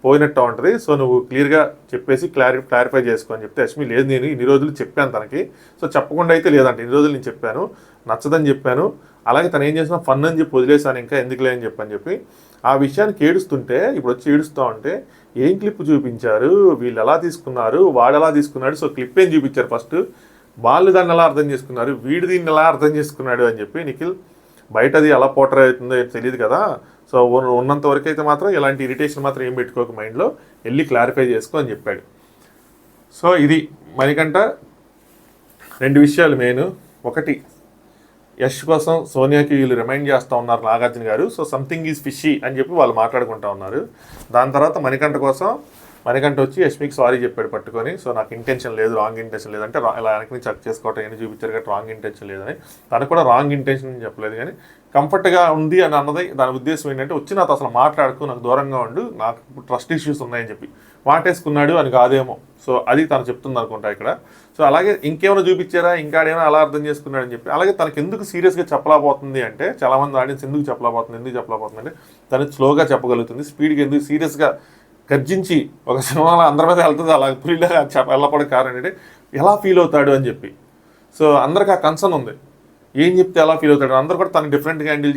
పోయినట్టు ఉంటుంది, సో నువ్వు క్లియర్గా చెప్పేసి క్లారిఫై చేసుకో అని చెప్తే, యష్మి, లేదు నేను ఇన్ని రోజులు చెప్పాను తనకి, సో చెప్పకుండా అయితే లేదంటే ఇన్ని రోజులు నేను చెప్పాను, నచ్చదని చెప్పాను, అలాగే తను ఏం చేసినా ఫన్ అని చెప్పి వదిలేసాను, ఇంకా ఎందుకులే అని చెప్పి ఆ విషయానికి ఏడుస్తుంటే, ఇప్పుడు వచ్చి ఏడుస్తూ ఉంటే ఏం క్లిప్ చూపించారు, వీళ్ళు ఎలా తీసుకున్నారు, వాడు ఎలా తీసుకున్నాడు, సో క్లిప్ ఏం చూపించారు ఫస్ట్, వాళ్ళు దాన్ని ఎలా అర్థం చేసుకున్నారు, వీడు దీన్ని ఎలా అర్థం చేసుకున్నాడు అని చెప్పి. నిఖిల్, బయటది ఎలా పోటర్ అవుతుందో తెలియదు కదా, సో ఉన్నంత వరకు అయితే మాత్రం ఇలాంటి ఇరిటేషన్ మాత్రం ఏం పెట్టుకోక మైండ్లో, వెళ్ళి క్లారిఫై చేసుకో అని చెప్పాడు. సో ఇది మణికంఠ 2 విషయాలు మెయిన్. ఒకటి, యష్ కోసం సోనియాకి వీళ్ళు రిమైండ్ చేస్తూ ఉన్నారు నాగార్జున గారు, సో సంథింగ్ ఈజ్ ఫిషీ అని చెప్పి వాళ్ళు మాట్లాడుకుంటూ ఉన్నారు. దాని తర్వాత మణికంఠ కోసం మణికంఠ వచ్చి యష్మికి సారీ చెప్పాడు పట్టుకొని, సో నాకు ఇంటెన్షన్ లేదు, రాంగ్ ఇంటెన్షన్ లేదంటే ఇలా వెనక నుంచి చెక్ చేసుకోవటం ఏమి చూపించారు కాబట్టి రాంగ్ ఇంటెన్షన్ లేదని. తను కూడా రాంగ్ ఇంటెన్షన్ అని చెప్పలేదు, కానీ కంఫర్ట్గా ఉంది అని అన్నది దాని ఉద్దేశం ఏంటంటే, వచ్చి నాతో అసలు మాట్లాడుకు, నాకు దూరంగా ఉండు, నాకు ట్రస్ట్ ఇష్యూస్ ఉన్నాయని చెప్పి వాటేసుకున్నాడు అని కాదేమో, సో అది తను చెప్తుంది అనుకుంటా ఇక్కడ. సో అలాగే ఇంకేమైనా చూపించారా, ఇంకాడేమైనా అలా అర్థం చేసుకున్నాడు అని చెప్పి. అలాగే తనకు ఎందుకు సీరియస్గా చెప్పలేకపోతుంది అంటే, చాలామంది ఆడియన్స్ ఎందుకు చెప్పలేకపోతుంది అంటే, తను స్లోగా చెప్పగలుగుతుంది, స్పీడ్గా ఎందుకు సీరియస్గా గర్జించి ఒక సినిమాలో అందరి మీద వెళ్తుంది అలా పులిలా వెళ్ళకపోవడం కారణం ఏంటంటే ఎలా ఫీల్ అవుతాడు అని చెప్పి. సో అందరికి ఆ కన్సర్న్ ఉంది, ఏం చెప్తే ఎలా ఫీల్ అవుతాడు, అందరూ కూడా తను డిఫరెంట్గా హ్యాండిల్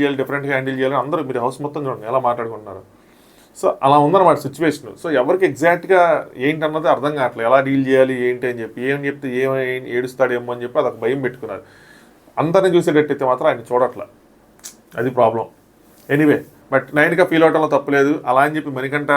చేయాలి అందరూ మీరు హౌస్ మొత్తం చూడండి ఎలా మాట్లాడుకుంటున్నారు. సో అలా ఉందన్నమాట సిచ్యువేషన్. సో ఎవరికి ఎగ్జాక్ట్గా ఏంటన్నది అర్థం కావట్లేదు, ఎలా డీల్ చేయాలి ఏంటి అని చెప్పి, ఏం చెప్తే ఏడుస్తాడేమో అని చెప్పి అదొక భయం పెట్టుకున్నారు. అందరిని చూసేటట్టయితే మాత్రం ఆయన చూడట్లే, అది ప్రాబ్లం. ఎనీవే బట్ నైన్గా ఫీల్ అవటంలో తప్పలేదు. అలా అని చెప్పి మణికంఠ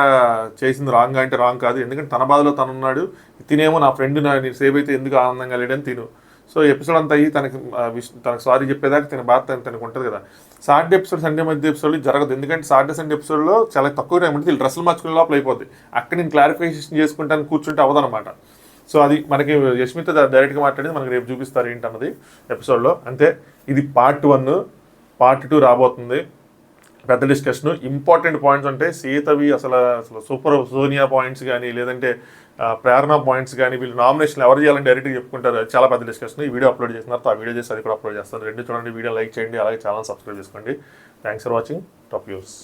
చేసింది రాంగ్ అంటే రాంగ్ కాదు, ఎందుకంటే తన బాధలో తనున్నాడు. తినేమో నా ఫ్రెండ్ నేను సేవ్ అయితే ఎందుకు ఆనందంగా లేడని తిను. సో ఎపిసోడ్ అంతా అయ్యి తనకు సారీ చెప్పేదాకా తన బాధ తనకు ఉంటుంది కదా. సాటర్డే ఎపిసోడ్ సండే మధ్య ఎపిసోడ్లో జరగదు, ఎందుకంటే సాటర్డే సండే ఎపిసోడ్లో చాలా తక్కువ టైం ఉంటుంది, వీళ్ళు డ్రెస్సులు మార్చుకునే లోపల అయిపోద్ది. అక్కడ నేను క్లారిఫికేషన్ చేసుకుంటాను కూర్చుంటే అవ్వదన్నమాట. సో అది మనకి యష్మితో డైరెక్ట్గా మాట్లాడేది మనకి రేపు చూపిస్తారు ఏంటన్నది ఎపిసోడ్లో. అంతే, ఇది పార్ట్ 1. పార్ట్ 2 రాబోతుంది, పెద్ద డిస్కషన్. ఇంపార్టెంట్ పాయింట్స్ అంటే సీతవి అసలు సూపర్ సోనియా పాయింట్స్ కానీ లేదంటే ప్రేరణ పాయింట్స్ కానీ వీళ్ళు నామినేషన్ ఎవరు చేయాలని డైరెక్ట్గా చెప్పుకుంటారు. చాలా పెద్ద డిస్కషన్. ఈ వీడియో అప్లోడ్ చేసిన తర్వాత ఆ వీడియో చేసి అది కూడా అప్లోడ్ చేస్తాను. రెండు చూడండి, వీడియో లైక్ చేయండి, అలాగే ఛానల్ సబ్స్క్రైబ్ చేసుకోండి. Thanks for watching. Top views.